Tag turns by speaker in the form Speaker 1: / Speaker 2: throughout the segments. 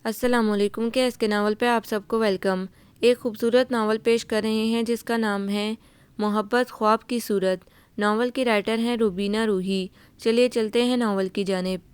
Speaker 1: السلام علیکم کے اس کے ناول پہ آپ سب کو ویلکم۔ ایک خوبصورت ناول پیش کر رہے ہیں جس کا نام ہے محبت خواب کی صورت۔ ناول کی رائٹر ہیں روبینہ روحی۔ چلیے چلتے ہیں ناول کی جانب۔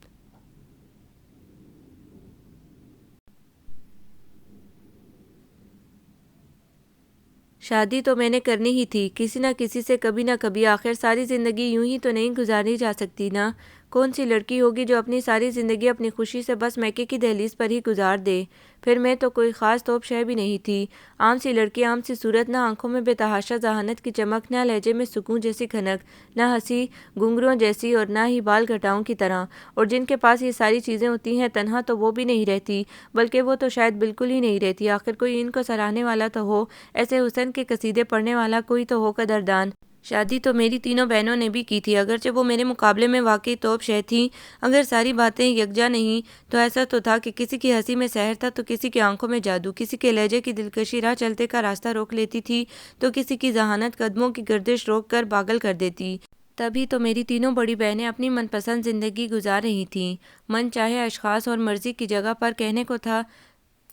Speaker 1: شادی تو میں نے کرنی ہی تھی، کسی نہ کسی سے کبھی نہ کبھی، آخر ساری زندگی یوں ہی تو نہیں گزاری جا سکتی نا۔ کون سی لڑکی ہوگی جو اپنی ساری زندگی اپنی خوشی سے بس میکے کی دہلیز پر ہی گزار دے؟ پھر میں تو کوئی خاص توپ شے بھی نہیں تھی، عام سی لڑکی، عام سی صورت، نہ آنکھوں میں بے تحاشا ذہانت کی چمک، نہ لہجے میں سکون جیسی کھنک، نہ ہنسی گھنگروں جیسی، اور نہ ہی بال گھٹاؤں کی طرح۔ اور جن کے پاس یہ ساری چیزیں ہوتی ہیں تنہا تو وہ بھی نہیں رہتی، بلکہ وہ تو شاید بالکل ہی نہیں رہتی۔ آخر کوئی ان کو سراہنے والا تو ہو، ایسے حسن کے قصیدے پڑھنے والا کوئی تو ہو قدردان۔ شادی تو میری تینوں بہنوں نے بھی کی تھی، اگرچہ وہ میرے مقابلے میں واقعی توپ شے تھیں۔ اگر ساری باتیں یکجا نہیں تو ایسا تو تھا کہ کسی کی ہنسی میں سحر تھا تو کسی کی آنکھوں میں جادو، کسی کے لہجے کی دلکشی راہ چلتے کا راستہ روک لیتی تھی تو کسی کی ذہانت قدموں کی گردش روک کر پاگل کر دیتی۔ تبھی تو میری تینوں بڑی بہنیں اپنی من پسند زندگی گزار رہی تھیں۔ من چاہے اشخاص اور مرضی کی جگہ پر کہنے کو تھا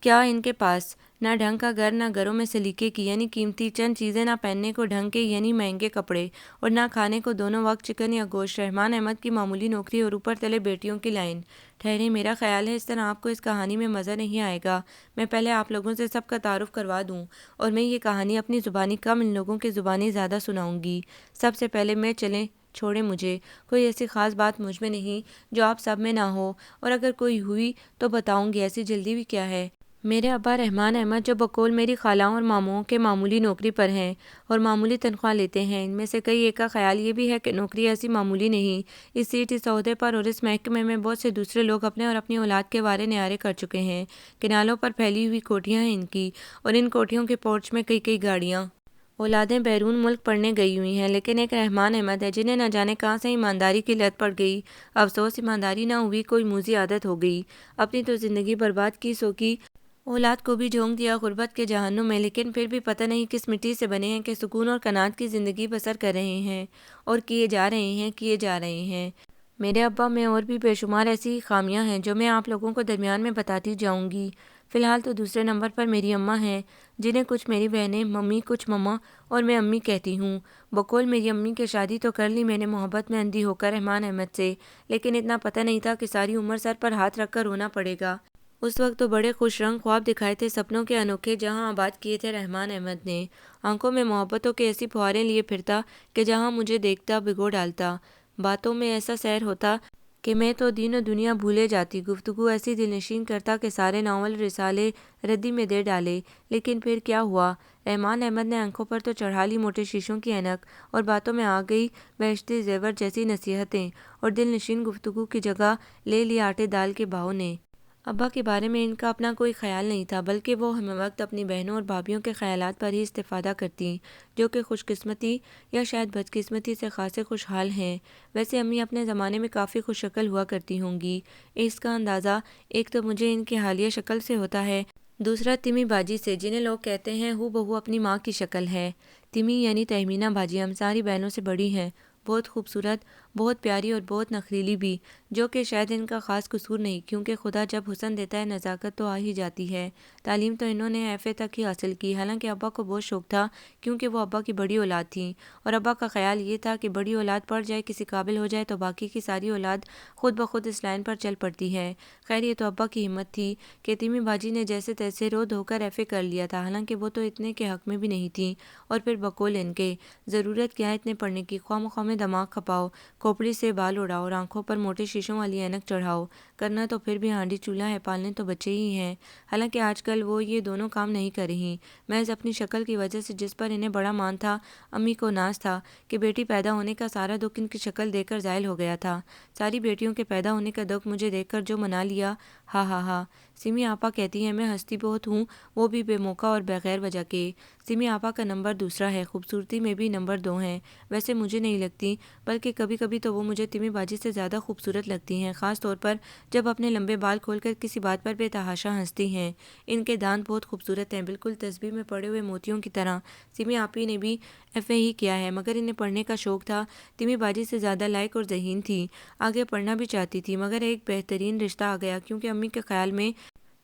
Speaker 1: کیا ان کے پاس؟ نہ ڈھنگ کا گھر، نہ گھروں میں سلیقے کی یعنی قیمتی چند چیزیں، نہ پہننے کو ڈھنگ کے یعنی مہنگے کپڑے، اور نہ کھانے کو دونوں وقت چکن یا گوشت۔ رحمان احمد کی معمولی نوکری اور اوپر تلے بیٹیوں کی لائن۔ ٹھہرے، میرا خیال ہے اس طرح آپ کو اس کہانی میں مزہ نہیں آئے گا۔ میں پہلے آپ لوگوں سے سب کا تعارف کروا دوں، اور میں یہ کہانی اپنی زبانی کم، ان لوگوں کی زبانی زیادہ سناؤں گی۔ سب سے پہلے میں چلیں چھوڑیں مجھے، کوئی ایسی خاص بات مجھ میں نہیں جو آپ سب میں نہ ہو، اور اگر کوئی ہوئی تو بتاؤں گی، ایسی جلدی بھی کیا ہے۔ میرے ابا رحمان احمد جو بقول میری خالاؤں اور ماموں کے معمولی نوکری پر ہیں اور معمولی تنخواہ لیتے ہیں، ان میں سے کئی ایک کا خیال یہ بھی ہے کہ نوکری ایسی معمولی نہیں، اس سیٹ، اس عہدے پر اور اس محکمے میں بہت سے دوسرے لوگ اپنے اور اپنی اولاد کے وارے نیارے کر چکے ہیں۔ کنالوں پر پھیلی ہوئی کوٹھیاں ہیں ان کی، اور ان کوٹھیوں کے پورچ میں کئی کئی گاڑیاں۔ اولادیں بیرون ملک پڑھنے گئی ہوئی ہیں، لیکن ایک رحمان احمد ہے جنہیں نہ جانے کہاں سے ایمانداری کی لت پڑ گئی۔ افسوس، ایمانداری نہ ہوئی، کوئی موذی عادت ہو گئی۔ اپنی تو زندگی برباد کی سو کی، اولاد کو بھی جھونک دیا غربت کے جہنم میں، لیکن پھر بھی پتہ نہیں کس مٹی سے بنے ہیں کہ سکون اور قناعت کی زندگی بسر کر رہے ہیں، اور کیے جا رہے ہیں، کیے جا رہے ہیں۔ میرے ابا میں اور بھی بے شمار ایسی خامیاں ہیں جو میں آپ لوگوں کو درمیان میں بتاتی جاؤں گی۔ فی الحال تو دوسرے نمبر پر میری اماں ہیں، جنہیں کچھ میری بہنیں ممی، کچھ مما اور میں امی کہتی ہوں۔ بقول میری امی کی شادی تو کر لی میں نے محبت میں اندھی ہو کر رحمان احمد سے، لیکن اتنا پتہ نہیں تھا کہ ساری عمر سر پر ہاتھ رکھ کر رونا پڑے گا۔ اس وقت تو بڑے خوش رنگ خواب دکھائے تھے، سپنوں کے انوکھے جہاں آباد کیے تھے رحمان احمد نے۔ آنکھوں میں محبتوں کے ایسی پھواریں لیے پھرتا کہ جہاں مجھے دیکھتا بھگو ڈالتا۔ باتوں میں ایسا سحر ہوتا کہ میں تو دین و دنیا بھولے جاتی۔ گفتگو ایسی دل نشین کرتا کہ سارے ناول رسالے ردی میں دے ڈالے۔ لیکن پھر کیا ہوا؟ رحمان احمد نے آنکھوں پر تو چڑھا لی موٹے شیشوں کی اینک، اور باتوں میں آ گئی بہشتی زیور جیسی نصیحتیں، اور دل نشین گفتگو کی جگہ لے لی آٹے دال کے بھاؤ نے۔ ابا کے بارے میں ان کا اپنا کوئی خیال نہیں تھا، بلکہ وہ ہم وقت اپنی بہنوں اور بھابھیوں کے خیالات پر ہی استفادہ کرتی، جو کہ خوش قسمتی یا شاید بدقسمتی سے خاصے خوشحال ہیں۔ ویسے امی اپنے زمانے میں کافی خوش شکل ہوا کرتی ہوں گی، اس کا اندازہ ایک تو مجھے ان کی حالیہ شکل سے ہوتا ہے، دوسرا تیمی باجی سے، جنہیں لوگ کہتے ہیں ہو بہو اپنی ماں کی شکل ہے۔ تیمی یعنی تہمینہ باجی ہم ساری بہنوں سے بڑی ہیں، بہت خوبصورت، بہت پیاری اور بہت نخریلی بھی، جو کہ شاید ان کا خاص قصور نہیں، کیونکہ خدا جب حسن دیتا ہے نزاکت تو آ ہی جاتی ہے۔ تعلیم تو انہوں نے ایف اے تک ہی حاصل کی، حالانکہ ابا کو بہت شوق تھا، کیونکہ وہ ابا کی بڑی اولاد تھیں، اور ابا کا خیال یہ تھا کہ بڑی اولاد پڑھ جائے، کسی قابل ہو جائے تو باقی کی ساری اولاد خود بخود اس لائن پر چل پڑتی ہے۔ خیر یہ تو ابا کی ہمت تھی کہ تیمی باجی نے جیسے تیسے رو دھو کر ایف اے کر لیا تھا، حالانکہ وہ تو اتنے کے حق میں بھی نہیں تھیں۔ اور پھر بقول ان کے، ضرورت کیا ہے اتنے پڑھنے کی، خواہ مخواہ میں دماغ کھپاؤ، کھوپڑی سے بال اڑاؤ اور آنکھوں پر موٹے شیشوں والی اینک چڑھاؤ، کرنا تو پھر بھی ہانڈی چولہا ہے، پالنے تو بچے ہی ہیں۔ حالانکہ آج کل وہ یہ دونوں کام نہیں کر رہی، محض اپنی شکل کی وجہ سے، جس پر انہیں بڑا مان تھا۔ امی کو ناز تھا کہ بیٹی پیدا ہونے کا سارا دکھ ان کی شکل دیکھ کر زائل ہو گیا تھا۔ ساری بیٹیوں کے پیدا ہونے کا دکھ مجھے دیکھ کر جو منا لیا، ہا ہا ہا۔ سیمی آپا کہتی ہیں میں ہنستی بہت ہوں، وہ بھی بے موقع اور بغیر وجہ کے۔ سیمی آپا کا نمبر دوسرا ہے، خوبصورتی میں بھی نمبر 2 ہیں، ویسے مجھے نہیں لگتی، بلکہ کبھی کبھی تو وہ مجھے تیمی باجی سے زیادہ خوبصورت لگتی ہیں، خاص طور پر جب اپنے لمبے بال کھول کر کسی بات پر بے تحاشا ہنستی ہیں۔ ان کے دانت بہت خوبصورت ہیں، بالکل تسبیح میں پڑے ہوئے موتیوں کی طرح۔ سیمی آپی نے بھی ایف اے ہی کیا ہے، مگر انہیں پڑھنے کا شوق تھا، تیمی باجی سے زیادہ لائق اور ذہین تھی، آگے پڑھنا بھی چاہتی تھی، مگر ایک بہترین رشتہ آ گیا، کیونکہ امی کے خیال میں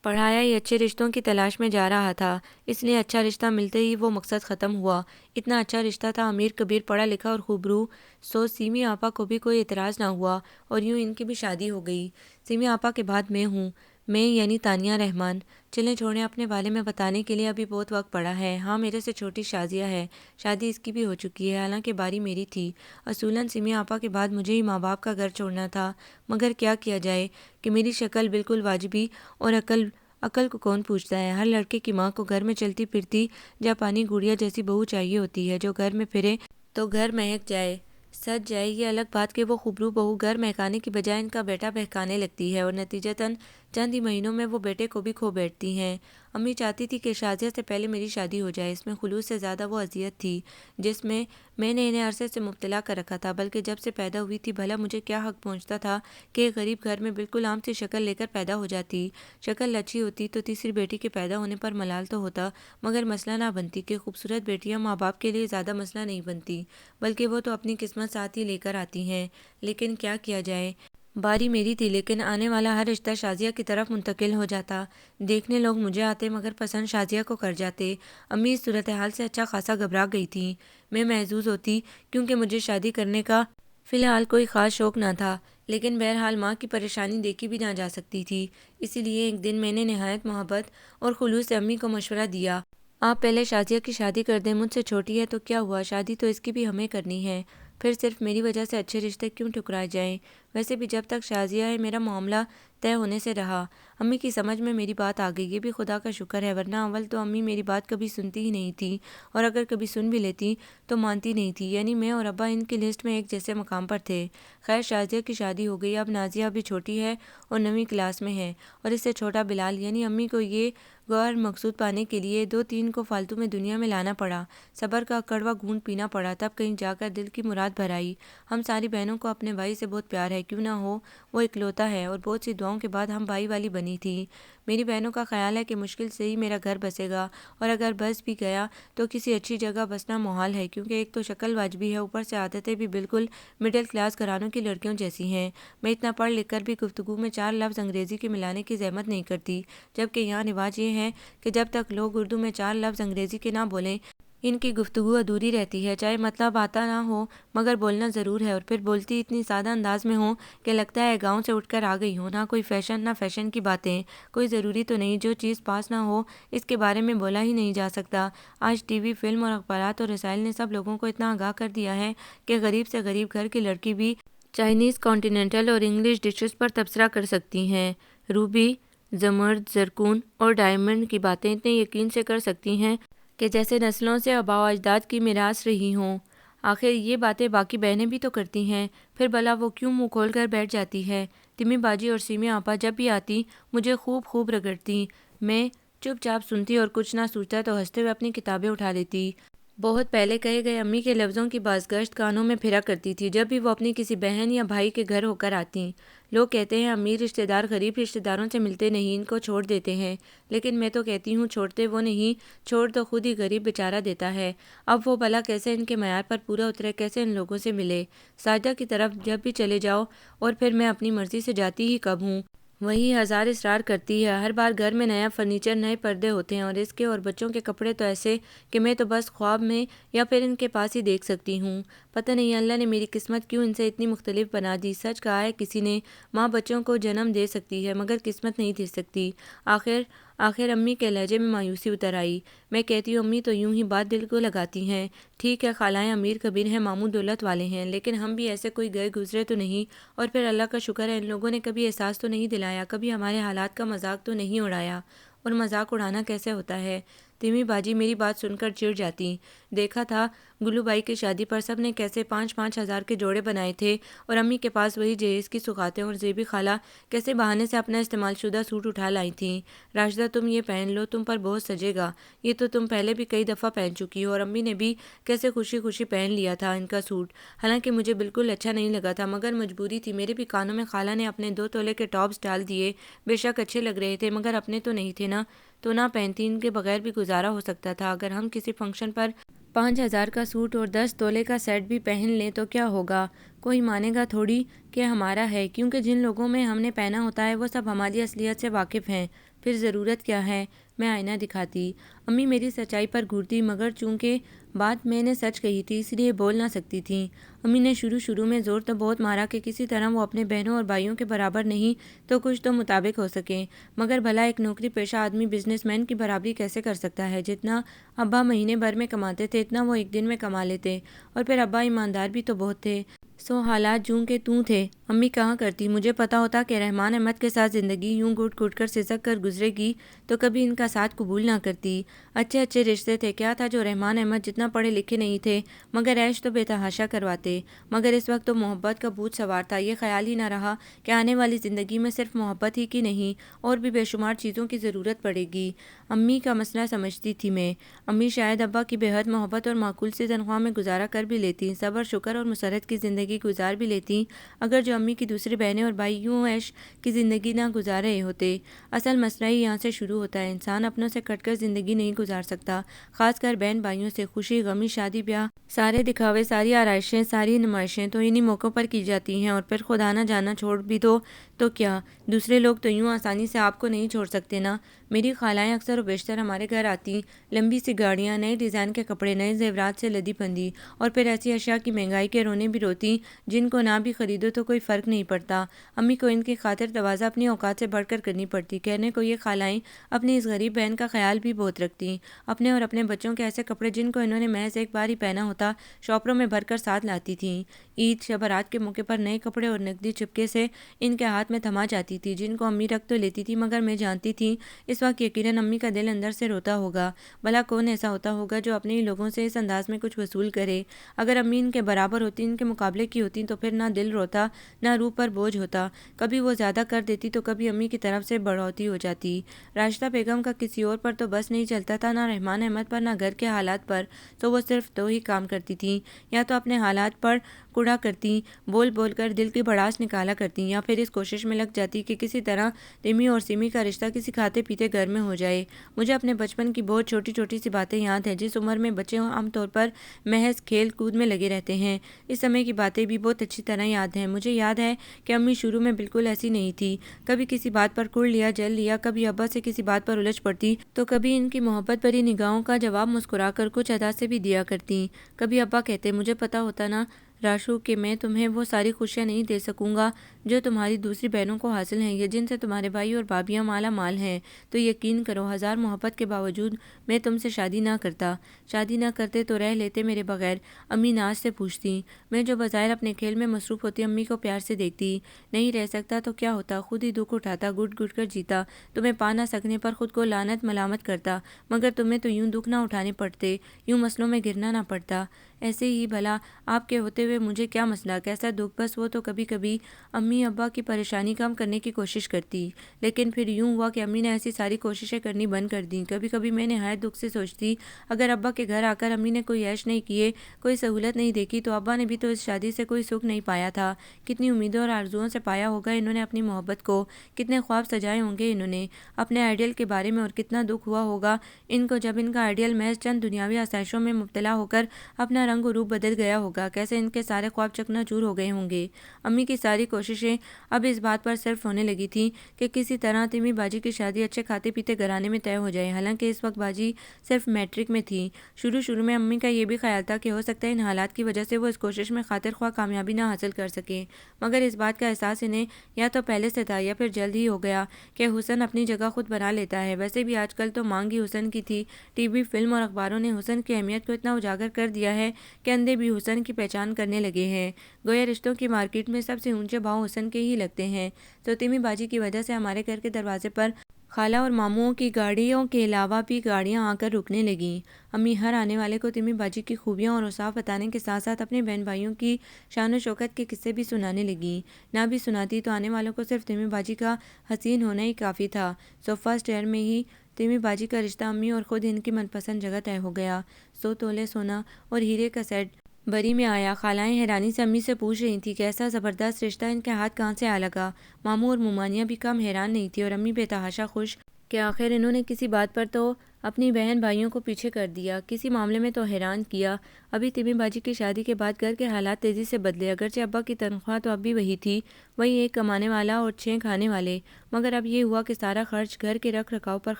Speaker 1: پڑھایا ہی اچھے رشتوں کی تلاش میں جا رہا تھا، اس لیے اچھا رشتہ ملتے ہی وہ مقصد ختم ہوا۔ اتنا اچھا رشتہ تھا، امیر کبیر پڑھا لکھا اور خوبرو، سو سیمی آپا کو بھی کوئی اعتراض نہ ہوا اور یوں ان کی بھی شادی ہو گئی۔ سیمی آپا کے بعد میں ہوں، میں یعنی تانیہ رحمان۔ چلیں چھوڑیں، اپنے بارے میں بتانے کے لیے ابھی بہت وقت پڑا ہے۔ ہاں، میرے سے چھوٹی شازیہ ہے، شادی اس کی بھی ہو چکی ہے، حالانکہ باری میری تھی۔ اصولاً سیمی آپا کے بعد مجھے ہی ماں باپ کا گھر چھوڑنا تھا، مگر کیا کیا جائے کہ میری شکل بالکل واجبی اور عقل کو کون پوچھتا ہے۔ ہر لڑکے کی ماں کو گھر میں چلتی پھرتی جاپانی گڑیا جیسی بہو چاہیے ہوتی ہے، جو گھر میں پھرے تو گھر مہک جائے، سج جائے۔ یہ الگ بات کہ وہ خوبرو بہو گھر مہکانے کی بجائے ان کا بیٹا بہکانے لگتی ہے اور نتیجتاً چند ہی مہینوں میں وہ بیٹے کو بھی کھو بیٹھتی ہیں۔ امی چاہتی تھی کہ شازیہ سے پہلے میری شادی ہو جائے، اس میں خلوص سے زیادہ وہ اذیت تھی جس میں نے انہیں عرصے سے مبتلا کر رکھا تھا، بلکہ جب سے پیدا ہوئی تھی بھلا مجھے کیا حق پہنچتا تھا کہ ایک غریب گھر میں بالکل عام سی شکل لے کر پیدا ہو جاتی۔ شکل اچھی ہوتی تو تیسری بیٹی کے پیدا ہونے پر ملال تو ہوتا، مگر مسئلہ نہ بنتی کہ خوبصورت بیٹیاں ماں باپ کے لیے زیادہ مسئلہ نہیں بنتی، بلکہ وہ تو اپنی قسمت ساتھ ہی لے کر آتی ہیں۔ لیکن کیا کیا جائے، باری میری تھی، لیکن آنے والا ہر رشتہ شازیہ کی طرف منتقل ہو جاتا۔ دیکھنے لوگ مجھے آتے مگر پسند شازیہ کو کر جاتے۔ امی اس صورتحال سے اچھا خاصا گھبرا گئی تھیں۔ میں محظوظ ہوتی کیونکہ مجھے شادی کرنے کا فی الحال کوئی خاص شوق نہ تھا، لیکن بہرحال ماں کی پریشانی دیکھی بھی نہ جا سکتی تھی۔ اسی لیے ایک دن میں نے نہایت محبت اور خلوص سے امی کو مشورہ دیا، آپ پہلے شازیہ کی شادی کر دیں، مجھ سے چھوٹی ہے تو کیا ہوا، شادی تو اس کی بھی ہمیں کرنی ہے، پھر صرف میری وجہ سے اچھے رشتے کیوں ٹھکرائے جائیں؟ ویسے بھی جب تک شازیہ ہے میرا معاملہ طے ہونے سے رہا۔ امی کی سمجھ میں میری بات آ گئی، یہ بھی خدا کا شکر ہے، ورنہ اول تو امی میری بات کبھی سنتی ہی نہیں تھی، اور اگر کبھی سن بھی لیتی تو مانتی نہیں تھی، یعنی میں اور ابا ان کی لسٹ میں ایک جیسے مقام پر تھے۔ خیر، شازیہ کی شادی ہو گئی۔ اب نازیہ بھی چھوٹی ہے اور 9ویں کلاس میں ہے، اور اس سے چھوٹا بلال، یعنی امی کو یہ غیر مقصود پانے کے لیے 2-3 کو فالتو میں دنیا میں لانا پڑا، صبر کا کڑوا گھونٹ پینا پڑا، تب کہیں جا کر دل کی مراد بھر آئی۔ ہم ساری بہنوں کو اپنے بھائی سے بہت پیار ہے، کیوں نہ ہو، وہ اکلوتا ہے، اور بہت سی دعاؤں کے بعد ہم بھائی والی بنی تھی۔ میری بہنوں کا خیال ہے کہ مشکل سے ہی میرا گھر بسے گا، اور اگر بس بھی گیا تو کسی اچھی جگہ بسنا محال ہے، کیونکہ ایک تو شکل واجبی ہے، اوپر سے عادتیں بھی بالکل مڈل کلاس گھرانوں کی لڑکیوں جیسی ہیں۔ میں اتنا پڑھ لکھ کر بھی گفتگو میں 4 لفظ انگریزی کے ملانے کی زحمت نہیں کرتی، جبکہ یہاں رواج یہ ہے کہ جب تک لوگ اردو میں 4 لفظ انگریزی کے نہ بولیں ان کی گفتگو ادھوری رہتی ہے، چاہے مطلب آتا نہ ہو مگر بولنا ضرور ہے، اور پھر بولتی اتنی سادہ انداز میں ہوں کہ لگتا ہے گاؤں سے اٹھ کر آ گئی ہوں۔ نہ کوئی فیشن، نہ فیشن کی باتیں، کوئی ضروری تو نہیں جو چیز پاس نہ ہو اس کے بارے میں بولا ہی نہیں جا سکتا۔ آج ٹی وی، فلم اور اخبارات اور رسائل نے سب لوگوں کو اتنا آگاہ کر دیا ہے کہ غریب سے غریب گھر کی لڑکی بھی چائنیز، کانٹیننٹل اور انگلش ڈشز پر تبصرہ کر سکتی ہیں، روبی، زمرد، زرکون اور ڈائمنڈ کی باتیں اتنے یقین سے کر سکتی ہیں کہ جیسے نسلوں سے آباء و اجداد کی میراث رہی ہوں۔ آخر یہ باتیں باقی بہنیں بھی تو کرتی ہیں، پھر بھلا وہ کیوں منہ کھول کر بیٹھ جاتی ہے؟ تمی باجی اور سیمی آپا جب بھی آتی مجھے خوب رگڑتی، میں چپ چاپ سنتی اور کچھ نہ سوچتا تو ہنستے ہوئے اپنی کتابیں اٹھا لیتی۔ بہت پہلے کہے گئے امی کے لفظوں کی بازگشت کانوں میں پھرا کرتی تھی جب بھی وہ اپنی کسی بہن یا بھائی کے گھر ہو کر آتی۔ لوگ کہتے ہیں امیر رشتہ دار غریب رشتہ داروں سے ملتے نہیں، ان کو چھوڑ دیتے ہیں، لیکن میں تو کہتی ہوں چھوڑتے وہ نہیں، چھوڑ تو خود ہی غریب بیچارہ دیتا ہے۔ اب وہ بھلا کیسے ان کے معیار پر پورا اترے، کیسے ان لوگوں سے ملے؟ ساجدہ کی طرف جب بھی چلے جاؤ، اور پھر میں اپنی مرضی سے جاتی ہی کب ہوں؟ وہی ہزار اصرار کرتی ہے، ہر بار گھر میں نیا فرنیچر، نئے پردے ہوتے ہیں، اور اس کے اور بچوں کے کپڑے تو ایسے کہ میں تو بس خواب میں یا پھر ان کے پاس ہی دیکھ سکتی ہوں۔ پتہ نہیں اللہ نے میری قسمت کیوں ان سے اتنی مختلف بنا دی۔ سچ کہا ہے کسی نے، ماں بچوں کو جنم دے سکتی ہے مگر قسمت نہیں دے سکتی۔ آخر امی کے لہجے میں مایوسی اتر آئی۔ میں کہتی ہوں امی تو یوں ہی بات دل کو لگاتی ہیں، ٹھیک ہے خالائیں امیر کبیر ہیں، ماموں دولت والے ہیں، لیکن ہم بھی ایسے کوئی گئے گزرے تو نہیں، اور پھر اللہ کا شکر ہے ان لوگوں نے کبھی احساس تو نہیں دلایا، کبھی ہمارے حالات کا مذاق تو نہیں اڑایا۔ اور مذاق اڑانا کیسے ہوتا ہے؟ تیمی باجی میری بات سن کر چڑ جاتی۔ دیکھا تھا گلو بائی کی شادی پر سب نے کیسے 5-5 ہزار کے جوڑے بنائے تھے، اور امی کے پاس وہی جہیز کی سوغاتیں، اور زیبی خالہ کیسے بہانے سے اپنا استعمال شدہ سوٹ اٹھا لائی تھیں، راشدہ تم یہ پہن لو، تم پر بہت سجے گا، یہ تو تم پہلے بھی کئی دفعہ پہن چکی ہو، اور امی نے بھی کیسے خوشی خوشی پہن لیا تھا ان کا سوٹ، حالانکہ مجھے بالکل اچھا نہیں لگا تھا مگر مجبوری تھی۔ میرے بھی کانوں میں خالہ نے اپنے 2 تولے کے ٹاپس ڈال دیے، بے شک اچھے لگ رہے تھے مگر اپنے تو نہیں تھے نا، تو نہ پہنتی، ان کے بغیر بھی گزارا ہو سکتا تھا۔ اگر ہم کسی فنکشن پر 5,000 کا سوٹ اور 10 تولے کا سیٹ بھی پہن لیں تو کیا ہوگا؟ کوئی مانے گا تھوڑی کہ ہمارا ہے، کیونکہ جن لوگوں میں ہم نے پہنا ہوتا ہے وہ سب ہماری اصلیت سے واقف ہیں۔ پھر ضرورت کیا ہے؟ میں آئینہ دکھاتی۔ امی میری سچائی پر گھورتی، مگر چونکہ بات میں نے سچ کہی تھی اس لیے بول نہ سکتی تھیں۔ امی نے شروع میں زور تو بہت مارا کہ کسی طرح وہ اپنے بہنوں اور بھائیوں کے برابر نہیں تو کچھ تو مطابق ہو سکیں، مگر بھلا ایک نوکری پیشہ آدمی بزنس مین کی برابری کیسے کر سکتا ہے؟ جتنا ابا مہینے بھر میں کماتے تھے اتنا وہ ایک دن میں کما لیتے، اور پھر ابا ایماندار بھی تو بہت تھے۔ سو حالات جوں کے توں تھے۔ امی کہا کرتی، مجھے پتا ہوتا کہ رحمان احمد کے ساتھ زندگی یوں گھٹ گھٹ کر سسک کر گزرے گی تو کبھی ان کا ساتھ قبول نہ کرتی۔ اچھے رشتے تھے، کیا تھا جو رحمان احمد جتنا پڑھے لکھے نہیں تھے مگر عیش تو بے تحاشا کرواتے۔ مگر اس وقت تو محبت کا بھوت سوار تھا، یہ خیال ہی نہ رہا کہ آنے والی زندگی میں صرف محبت ہی کی نہیں اور بھی بے شمار چیزوں کی ضرورت پڑے گی۔ امی کا مسئلہ سمجھتی تھی میں۔ امی شاید ابا کی بے حد محبت اور معقول سی تنخواہ میں گزارا کر بھی لیتی، صبر شکر اور مسرت کی زندگی گزار بھی لیتی، اگر جو امی کی دوسری بہنیں اور بھائی یوں عیش کی زندگی نہ گزار رہے ہوتے۔ اصل مسئلہ ہی یہاں سے شروع ہوتا ہے۔ انسان اپنوں سے کٹ کر زندگی نہیں گزار سکتا، خاص کر بہن بھائیوں سے۔ خوشی غمی شادی بیاہ، سارے دکھاوے، ساری آرائشیں، ساری نمائشیں تو انہی موقعوں پر کی جاتی ہیں، اور پھر خدا نہ جانا چھوڑ بھی دو تو کیا، دوسرے لوگ تو یوں آسانی سے آپ کو نہیں چھوڑ سکتے نا۔ میری خالائیں اکثر و بیشتر ہمارے گھر آتی، لمبی سی گاڑیاں، نئے ڈیزائن کے کپڑے، نئے زیورات سے لدی پندی، اور پھر ایسی اشیاء کی مہنگائی کے رونے بھی روتی جن کو نہ بھی خریدو تو کوئی فرق نہیں پڑتا۔ امی کو ان کی خاطر تواضع اپنی اوقات سے بڑھ کر کرنی پڑتی۔ کہنے کو یہ خالائیں اپنی اس غریب بہن کا خیال بھی بہت رکھتی۔ اپنے اور اپنے بچوں کے ایسے کپڑے جن کو انہوں نے محض ایک بار ہی پہنا ہوتا شاپروں میں بھر کر ساتھ لاتی تھیں۔ عید شب برات کے موقع پر نئے کپڑے اور نقدی چپکے سے ان کے ہاتھ میں تھما جاتی تھی، جن کو امی رکھ تو لیتی تھی مگر میں جانتی تھی اس وقت یقیناً امی کا دل اندر سے روتا ہوگا۔ بھلا کون ایسا ہوتا ہوگا جو اپنے ہی لوگوں سے اس انداز میں کچھ وصول کرے؟ اگر امی ان کے برابر ہوتی، ان کے مقابلے کی ہوتی تو پھر نہ دل روتا نہ روح پر بوجھ ہوتا۔ کبھی وہ زیادہ کر دیتی تو کبھی امی کی طرف سے بڑھوتی ہو جاتی۔ راشدہ بیگم کا کسی اور پر تو بس نہیں چلتا تھا، نہ رحمان احمد پر، نہ گھر کے حالات پر، تو وہ صرف دو ہی کام کرتی تھیں، یا تو اپنے حالات پر کوڑا کرتی، بول بول کر دل کی بھڑاس نکالا کرتی، یا پھر اس کوشش میں لگ جاتی کہ کسی طرح تیمی اور سیمی کا رشتہ کسی کھاتے پیتے گھر میں ہو جائے۔ مجھے اپنے بچپن کی بہت چھوٹی سی باتیں یاد ہیں، جس عمر میں بچے عام طور پر محض کھیل کود میں لگے رہتے ہیں۔ اس سمے کی باتیں بھی بہت اچھی طرح یاد ہیں۔ مجھے یاد ہے کہ امی شروع میں بالکل ایسی نہیں تھی، کبھی کسی بات پر کڑ لیا جل لیا، کبھی ابا سے کسی بات پر الجھ پڑتی تو کبھی ان کی محبت بھری نگاہوں کا جواب مسکرا کر کچھ ادا سے بھی دیا کرتی۔ کبھی ابا کہتے، مجھے پتا ہوتا نا راشو کہ میں تمہیں وہ ساری خوشیاں نہیں دے سکوں گا جو تمہاری دوسری بہنوں کو حاصل ہیں، یا جن سے تمہارے بھائی اور بھابیاں مالا مال ہیں، تو یقین کرو ہزار محبت کے باوجود میں تم سے شادی نہ کرتا۔ شادی نہ کرتے تو رہ لیتے میرے بغیر؟ امی ناز سے پوچھتی۔ میں جو بظاہر اپنے کھیل میں مصروف ہوتی امی کو پیار سے دیکھتی۔ نہیں رہ سکتا تو کیا ہوتا، خود ہی دکھ اٹھاتا، گٹ گٹ کر جیتا، تمہیں پا نہ سکنے پر خود کو لعنت ملامت کرتا، مگر تمہیں تو یوں دکھ نہ اٹھانے پڑتے، یوں مسئلوں میں گرنا نہ پڑتا۔ ایسے ہی بھلا آپ کے ہوتے ہوئے مجھے کیا مسئلہ، کیسا دکھ؟ بس وہ تو کبھی کبھی امی ابا کی پریشانی کم کرنے کی کوشش کرتی، لیکن پھر یوں ہوا کہ امی نے ایسی ساری کوششیں کرنی بند کر دیں۔ کبھی کبھی میں نہایت دکھ سے سوچتی، اگر ابا کے گھر آ کر امی نے کوئی عیش نہیں کیے، کوئی سہولت نہیں دیکھی، تو ابا نے بھی تو اس شادی سے کوئی سکھ نہیں پایا تھا۔ کتنی امیدوں اور آرزوؤں سے پایا ہوگا انہوں نے اپنی محبت کو، کتنے خواب سجائے ہوں گے انہوں نے اپنے آئیڈیل کے بارے میں، اور کتنا دکھ ہوا ہوگا ان کو جب ان کا آئیڈیل محض چند دنیاوی آسائشوں میں مبتلا ہو کر اپنا رنگ و روپ بدل گیا ہوگا، کیسے ان کے سارے خواب چکنا چور ہو گئے ہوں گے۔ امی کی ساری کوششیں اب اس بات پر صرف ہونے لگی تھیں کہ کسی طرح تیمی باجی کی شادی اچھے کھاتے پیتے گھرانے میں طے ہو جائے، حالانکہ اس وقت باجی صرف میٹرک میں تھی۔ شروع میں امی کا یہ بھی خیال تھا کہ ہو سکتا ہے ان حالات کی وجہ سے وہ اس کوشش میں خاطر خواہ کامیابی نہ حاصل کر سکیں، مگر اس بات کا احساس انہیں یا تو پہلے سے تھا یا پھر جلد ہی ہو گیا کہ حسن اپنی جگہ خود بنا لیتا ہے۔ ویسے بھی آج کل تو مانگ ہی حسن کی تھی، ٹی وی، فلم اور اخباروں نے حسن کی اہمیت کو اتنا اجاگر کر دیا ہے کہ اندھے بھی حسن کی پہچان کرنے لگے ہیں۔ گویا رشتوں کی مارکیٹ میں سب سے اونچے بھاؤ حسن کے ہی لگتے ہیں۔ تو تیمی باجی کی وجہ سے ہمارے گھر کے دروازے پر خالہ اور ماموں کی گاڑیوں کے علاوہ بھی گاڑیاں آ کر رکنے لگیں۔ امی ہر آنے والے کو تیمی باجی کی خوبیاں اور اوصاف بتانے کے ساتھ ساتھ اپنے بہن بھائیوں کی شان و شوکت کے قصے بھی سنانے لگیں۔ نہ بھی سناتی تو آنے والوں کو صرف تیمی باجی کا حسین ہونا ہی کافی تھا۔ صوفہ اسٹیئر میں ہی تیمی باجی کا رشتہ امی اور خود ان کی من پسند جگہ طے ہو گیا۔ 100 تولے سونا اور ہیرے کا سیٹ بری میں آیا۔ خالائیں حیرانی سے امی سے پوچھ رہی تھیں کہ ایسا زبردست رشتہ ان کے ہاتھ کہاں سے آ لگا۔ ماموں اور مومانیاں بھی کم حیران نہیں تھی، اور امی بے تحاشا خوش کہ آخر انہوں نے کسی بات پر تو اپنی بہن بھائیوں کو پیچھے کر دیا، کسی معاملے میں تو حیران کیا۔ ابھی تیمی باجی کی شادی کے بعد گھر کے حالات تیزی سے بدلے، اگرچہ ابا کی تنخواہ تو اب بھی وہی تھی، وہی ایک کمانے والا اور 6 کھانے والے، مگر اب یہ ہوا کہ سارا خرچ گھر کے رکھ رکھاؤ پر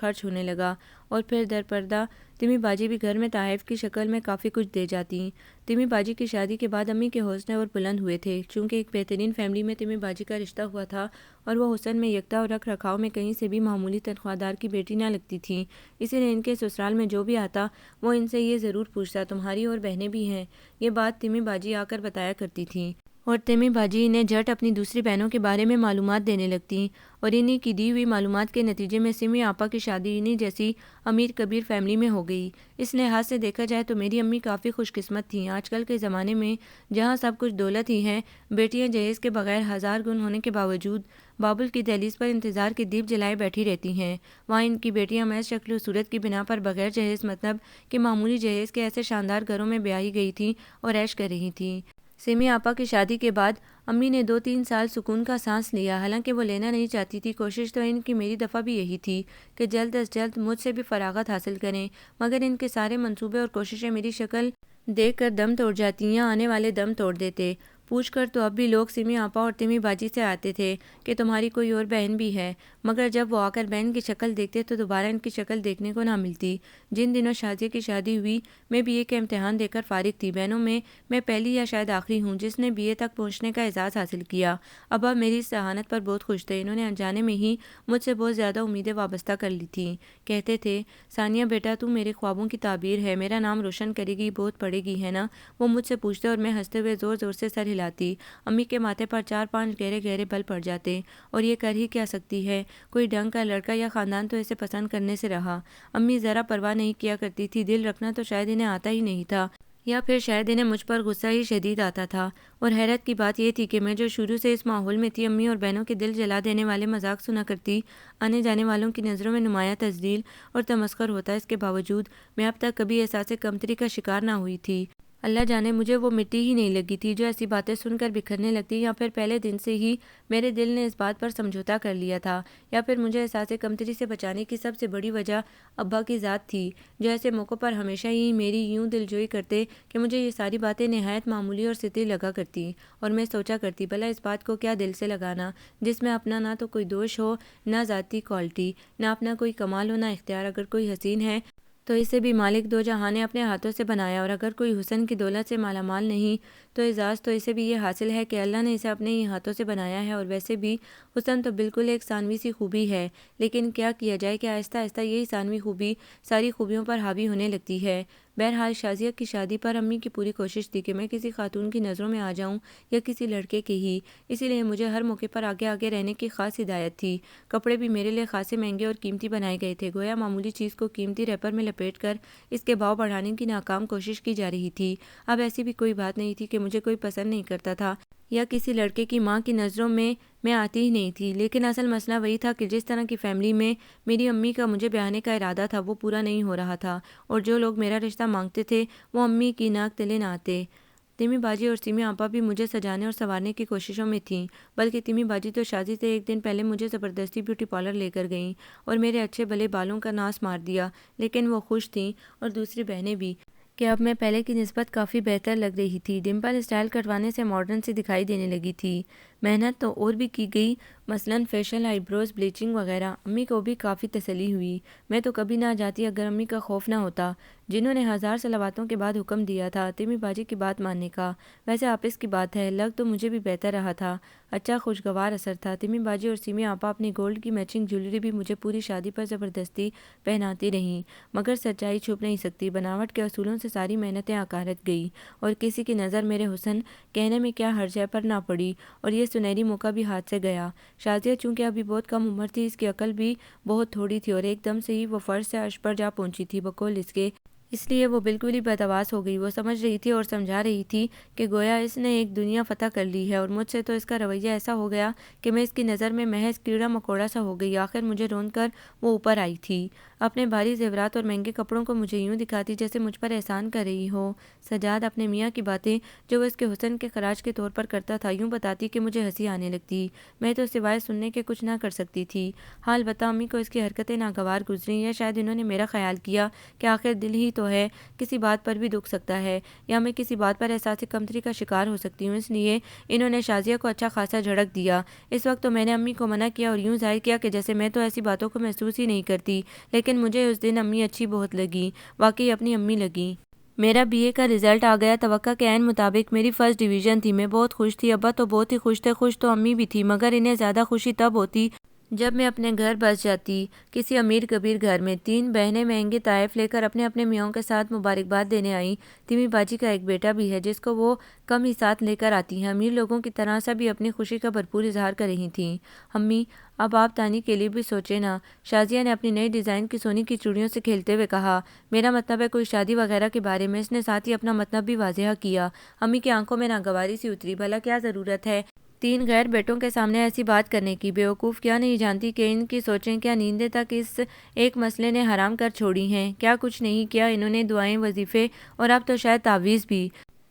Speaker 1: خرچ ہونے لگا، اور پھر در پردہ تیمی باجی بھی گھر میں تحائف کی شکل میں کافی کچھ دے جاتی۔ تیمی باجی کی شادی کے بعد امی کے حوصلے اور بلند ہوئے تھے، چونکہ ایک بہترین فیملی میں تیمی باجی کا رشتہ ہوا تھا اور وہ حسن میں یکتا اور رکھ رکھاؤ میں کہیں سے بھی معمولی تنخواہ دار کی بیٹی نہ لگتی تھیں، اسی لیے ان کے سسرال میں جو بھی آتا وہ ان سے یہ ضرور پوچھتا، تمہاری اور بہنیں بھی ہیں؟ یہ بات تیمی باجی آ کر بتایا کرتی تھیں، اور تیمی باجی انہیں جھٹ اپنی دوسری بہنوں کے بارے میں معلومات دینے لگتی، اور انہی کی دی ہوئی معلومات کے نتیجے میں سمی آپا کی شادی انہی جیسی امیر کبیر فیملی میں ہو گئی۔ اس لحاظ سے دیکھا جائے تو میری امی کافی خوش قسمت تھیں۔ آج کل کے زمانے میں جہاں سب کچھ دولت ہی ہے، بیٹیاں جہیز کے بغیر ہزار گن ہونے کے باوجود بابل کی دہلیز پر انتظار کے دیپ جلائے بیٹھی رہتی ہیں، وہاں ان کی بیٹیاں محض شکل و صورت کی بنا پر بغیر جہیز مطلب کہ معمولی جہیز کے ایسے شاندار گھروں میں بیاہی گئی تھیں اور عیش کر رہی تھیں۔ سمی آپا کی شادی کے بعد امی نے 2-3 سال سکون کا سانس لیا، حالانکہ وہ لینا نہیں چاہتی تھی۔ کوشش تو ان کی میری دفعہ بھی یہی تھی کہ جلد از جلد مجھ سے بھی فراغت حاصل کریں، مگر ان کے سارے منصوبے اور کوششیں میری شکل دیکھ کر دم توڑ جاتی یا آنے والے دم توڑ دیتے۔ پوچھ کر تو اب بھی لوگ سمی آپا اور تیمی باجی سے آتے تھے کہ تمہاری کوئی اور بہن بھی ہے، مگر جب وہ آ کر بہن کی شکل دیکھتے تو دوبارہ ان کی شکل دیکھنے کو نہ ملتی۔ جن دنوں شازیہ کی شادی ہوئی، میں بی اے کا امتحان دے کر فارغ تھی۔ بہنوں میں پہلی یا شاید آخری ہوں جس نے بی اے تک پہنچنے کا اعزاز حاصل کیا۔ ابا میری اس ذہانت پر بہت خوش تھے، انہوں نے انجانے میں ہی مجھ سے بہت زیادہ امیدیں وابستہ کر لی تھیں۔ کہتے تھے، ثانیہ بیٹا تو میرے خوابوں کی تعبیر ہے، میرا نام روشن کرے گی، بہت پڑھے گی، ہے نا؟ وہ مجھ سے پوچھتے اور میں ہنستے ہوئے زور زور سے سر ہلاتی۔ امی کے ماتھے پر 4-5 گہرے گہرے بل پڑ جاتے، اور یہ کر ہی کیا سکتی ہے، کوئی ڈھنگ کا لڑکا یا خاندان تو اسے پسند کرنے سے رہا۔ امی ذرا پرواہ نہیں کیا کرتی تھی، دل رکھنا تو شاید انہیں آتا ہی نہیں تھا، یا پھر شاید انہیں مجھ پر غصہ ہی شدید آتا تھا۔ اور حیرت کی بات یہ تھی کہ میں جو شروع سے اس ماحول میں تھی، امی اور بہنوں کے دل جلا دینے والے مذاق سنا کرتی، آنے جانے والوں کی نظروں میں نمایاں تذلیل اور تمسخر ہوتا، اس کے باوجود میں اب تک کبھی احساس کمتری کا شکار نہ ہوئی تھی۔ اللہ جانے مجھے وہ مٹی ہی نہیں لگی تھی جو ایسی باتیں سن کر بکھرنے لگتی، یا پھر پہلے دن سے ہی میرے دل نے اس بات پر سمجھوتا کر لیا تھا، یا پھر مجھے احساس کمتری سے بچانے کی سب سے بڑی وجہ ابا کی ذات تھی، جو ایسے موقعوں پر ہمیشہ ہی میری یوں دلجوئی کرتے کہ مجھے یہ ساری باتیں نہایت معمولی اور سطحی لگا کرتی، اور میں سوچا کرتی بھلا اس بات کو کیا دل سے لگانا جس میں اپنا نہ تو کوئی دوش ہو، نہ ذاتی کوالٹی، نہ اپنا کوئی کمال ہو، نہ اختیار۔ اگر کوئی حسین ہے تو اسے بھی مالک دو جہاں نے اپنے ہاتھوں سے بنایا، اور اگر کوئی حسن کی دولت سے مالا مال نہیں تو اعزاز تو اسے بھی یہ حاصل ہے کہ اللہ نے اسے اپنے ہی ہاتھوں سے بنایا ہے۔ اور ویسے بھی حسن تو بالکل ایک ثانوی سی خوبی ہے، لیکن کیا کیا جائے کہ آہستہ آہستہ یہی ثانوی خوبی ساری خوبیوں پر حاوی ہونے لگتی ہے۔ بہرحال شازیہ کی شادی پر امی کی پوری کوشش تھی کہ میں کسی خاتون کی نظروں میں آ جاؤں یا کسی لڑکے کی ہی، اسی لیے مجھے ہر موقع پر آگے آگے رہنے کی خاص ہدایت تھی۔ کپڑے بھی میرے لیے خاصے مہنگے اور قیمتی بنائے گئے تھے، گویا معمولی چیز کو قیمتی ریپر میں لپیٹ کر اس کے بھاؤ بڑھانے کی ناکام کوشش کی جا رہی تھی۔ اب ایسی بھی کوئی بات نہیں تھی کہ مجھے کوئی پسند نہیں کرتا تھا یا کسی لڑکے کی ماں کی نظروں میں آتی ہی نہیں تھی، لیکن اصل مسئلہ وہی تھا کہ جس طرح کی فیملی میں میری امی کا مجھے بیاہنے کا ارادہ تھا وہ پورا نہیں ہو رہا تھا، اور جو لوگ میرا رشتہ مانگتے تھے وہ امی کی ناک تلے نہ آتے۔ تیمی باجی اور سمی آپا بھی مجھے سجانے اور سنوارنے کی کوششوں میں تھیں، بلکہ تیمی باجی تو شادی سے ایک دن پہلے مجھے زبردستی بیوٹی پارلر لے کر گئیں اور میرے اچھے بھلے بالوں کا ناس مار دیا، لیکن وہ خوش تھیں اور دوسری بہنیں بھی کہ اب میں پہلے کی نسبت کافی بہتر لگ رہی تھی۔ ڈمپل اسٹائل کٹوانے سے ماڈرن سی دکھائی دینے لگی تھی۔ محنت تو اور بھی کی گئی، مثلاً فیشل، آئی بروز، بلیچنگ وغیرہ۔ امی کو بھی کافی تسلی ہوئی، میں تو کبھی نہ جاتی اگر امی کا خوف نہ ہوتا، جنہوں نے 1000 صلواتوں کے بعد حکم دیا تھا تیمی باجی کی بات ماننے کا۔ ویسے آپس کی بات ہے، لگ تو مجھے بھی بہتر رہا تھا، اچھا خوشگوار اثر تھا۔ تیمی باجی اور سمی آپا اپنی گولڈ کی میچنگ جویلری بھی مجھے پوری شادی پر زبردستی پہناتی رہیں، مگر سچائی چھپ نہیں سکتی، بناوٹ کے اصولوں سے ساری محنتیں عکارت گئی، اور کسی کی نظر میرے حسن کہنے میں کیا حرج ہے پر نہ پڑی، اور یہ سنہری موقع بھی ہاتھ سے گیا۔ شازیہ چونکہ ابھی بہت کم عمر تھی، اس کی عقل بھی بہت تھوڑی تھی، اور ایک دم سے ہی وہ فرش سے عرش پر جا پہنچی تھی، بقول اس کے اس لیے وہ بالکل ہی بدحواس ہو گئی۔ وہ سمجھ رہی تھی اور سمجھا رہی تھی کہ گویا اس نے ایک دنیا فتح کر لی ہے، اور مجھ سے تو اس کا رویہ ایسا ہو گیا کہ میں اس کی نظر میں محض کیڑا مکوڑا سا ہو گئی۔ آخر مجھے رون کر وہ اوپر آئی تھی، اپنے بھاری زیورات اور مہنگے کپڑوں کو مجھے یوں دکھاتی جیسے مجھ پر احسان کر رہی ہو۔ سجاد اپنے میاں کی باتیں جو وہ اس کے حسن کے خراج کے طور پر کرتا تھا یوں بتاتی کہ مجھے ہنسی آنے لگتی۔ میں تو سوائے سننے کے کچھ نہ کر سکتی تھی۔ حال البتہ امی کو اس کی حرکتیں ناگوار گزریں، یا شاید انہوں نے میرا خیال کیا کہ آخر دل ہی تو ہے، کسی بات پر بھی دکھ سکتا ہے، یا میں کسی بات پر احساس کمتری کا شکار ہو سکتی ہوں، اس لیے انہوں نے شازیہ کو اچھا خاصا جھڑک دیا۔ اس وقت تو میں نے امی کو منع کیا اور یوں ظاہر کیا کہ جیسے میں تو ایسی باتوں کو محسوس ہی نہیں کرتی، لیکن مجھے اس دن امی اچھی بہت لگی، واقعی اپنی امی لگی۔ میرا بی اے کا رزلٹ آ گیا، توقع کے عین مطابق میری فرسٹ ڈویژن تھی۔ میں بہت خوش تھی، ابا تو بہت ہی خوش تھے، خوش تو امی بھی تھی، مگر انہیں زیادہ خوشی تب ہوتی جب میں اپنے گھر بس جاتی، کسی امیر کبیر گھر میں۔ 3 بہنیں مہنگے تحائف لے کر اپنے اپنے میاں کے ساتھ مبارکباد دینے آئیں۔ تیمی باجی کا ایک بیٹا بھی ہے جس کو وہ کم ہی ساتھ لے کر آتی ہیں۔ امیر لوگوں کی طرح سبھی اپنی خوشی کا بھرپور اظہار کر رہی تھیں۔ امی، اب آپ تانی کے لیے بھی سوچیں نا، شازیہ نے اپنی نئی ڈیزائن کی سونے کی چوڑیوں سے کھیلتے ہوئے کہا۔ میرا مطلب ہے کوئی شادی وغیرہ کے بارے میں۔ اس نے ساتھ ہی اپنا مطلب بھی واضح کیا۔ امی کی آنکھوں میں ناگواری سی اتری۔ بھلا کیا ضرورت ہے 3 غیر بیٹوں کے سامنے ایسی بات کرنے کی؟ بیوقوف، کیا نہیں جانتی کہ ان کی سوچیں کیا نیندیں تک اس ایک مسئلے نے حرام کر چھوڑی ہیں؟ کیا کچھ نہیں کیا انہوں نے، دعائیں، وظیفے، اور اب تو شاید تعویذ بھی۔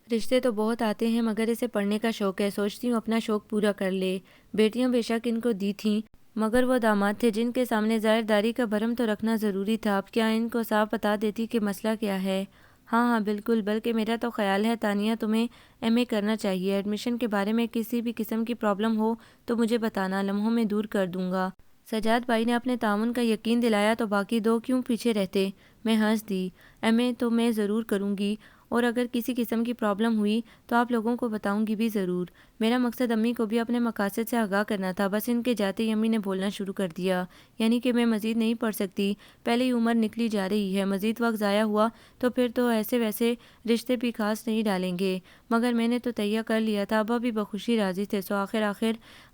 Speaker 1: رشتے تو بہت آتے ہیں مگر اسے پڑھنے کا شوق ہے، سوچتی ہوں اپنا شوق پورا کر لے۔ بیٹیاں بے شک ان کو دی تھیں، مگر وہ داماد تھے جن کے سامنے ظاہر داری کا بھرم تو رکھنا ضروری تھا۔ اب کیا ان کو صاف بتا دیتی کہ مسئلہ کیا ہے؟ ہاں ہاں بالکل، بلکہ میرا تو خیال ہے تانیہ تمہیں ایم اے کرنا چاہیے۔ ایڈمیشن کے بارے میں کسی بھی قسم کی پرابلم ہو تو مجھے بتانا، لمحوں میں دور کر دوں گا۔ سجاد بھائی نے اپنے تعاون کا یقین دلایا تو باقی 2 کیوں پیچھے رہتے؟ میں ہنس دی۔ ایم اے تو میں ضرور کروں گی، اور اگر کسی قسم کی پرابلم ہوئی تو آپ لوگوں کو بتاؤں گی بھی ضرور۔ میرا مقصد امی کو بھی اپنے مقاصد سے آگاہ کرنا تھا۔ بس ان کے جاتے ہی امی نے بولنا شروع کر دیا، یعنی کہ میں مزید نہیں پڑھ سکتی؟ پہلے ہی عمر نکلی جا رہی ہے، مزید وقت ضائع ہوا تو پھر تو ایسے ویسے رشتے بھی خاص نہیں ڈالیں گے۔ مگر میں نے تو تہیہ کر لیا تھا، ابا بھی بخوشی راضی تھے، سو آخر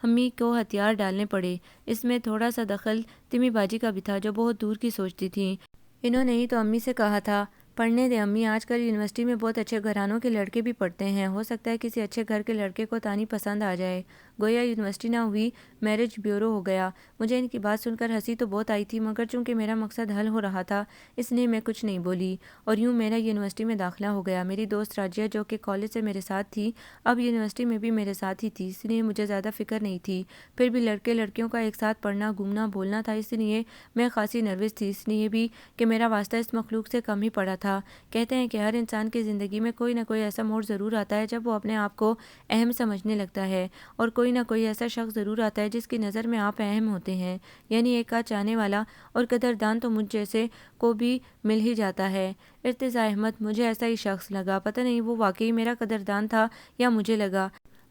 Speaker 1: امی کو ہتھیار ڈالنے پڑے۔ اس میں تھوڑا سا دخل تیمی باجی کا بھی تھا جو بہت دور کی سوچتی تھی۔ انہوں نے ہی تو امی سے کہا تھا پڑھنے دیں امی، آج کل یونیورسٹی میں بہت اچھے گھرانوں کے لڑکے بھی پڑھتے ہیں، ہو سکتا ہے کسی اچھے گھر کے لڑکے کو تانی پسند آ جائے۔ گویا یونیورسٹی نہ ہوئی، میرج بیورو ہو گیا۔ مجھے ان کی بات سن کر ہنسی تو بہت آئی تھی، مگر چونکہ میرا مقصد حل ہو رہا تھا اس لیے میں کچھ نہیں بولی، اور یوں میرا یونیورسٹی میں داخلہ ہو گیا۔ میری دوست راجیہ جو کہ کالج سے میرے ساتھ تھی اب یونیورسٹی میں بھی میرے ساتھ ہی تھی، اس لیے مجھے زیادہ فکر نہیں تھی۔ پھر بھی لڑکے لڑکیوں کا ایک ساتھ پڑھنا، گھومنا، بولنا تھا، اس لیے میں خاصی نروس تھی، اس لیے بھی کہ میرا واسطہ اس مخلوق سے کم ہی پڑا تھا۔ کہتے ہیں کہ ہر انسان کی زندگی میں کوئی نہ کوئی ایسا موڑ ضرور آتا ہے جب وہ اپنے آپ کو اہم سمجھنے لگتا ہے، اور کوئی نہ کوئی ایسا شخص ضرور آتا ہے جس کی نظر میں آپ اہم ہوتے ہیں، یعنی ایک آدھ چاہنے والا اور قدردان تو مجھ جیسے کو بھی مل ہی جاتا ہے۔ ارتضیٰ احمد مجھے ایسا ہی شخص لگا، پتہ نہیں وہ واقعی میرا قدردان تھا یا مجھے لگا۔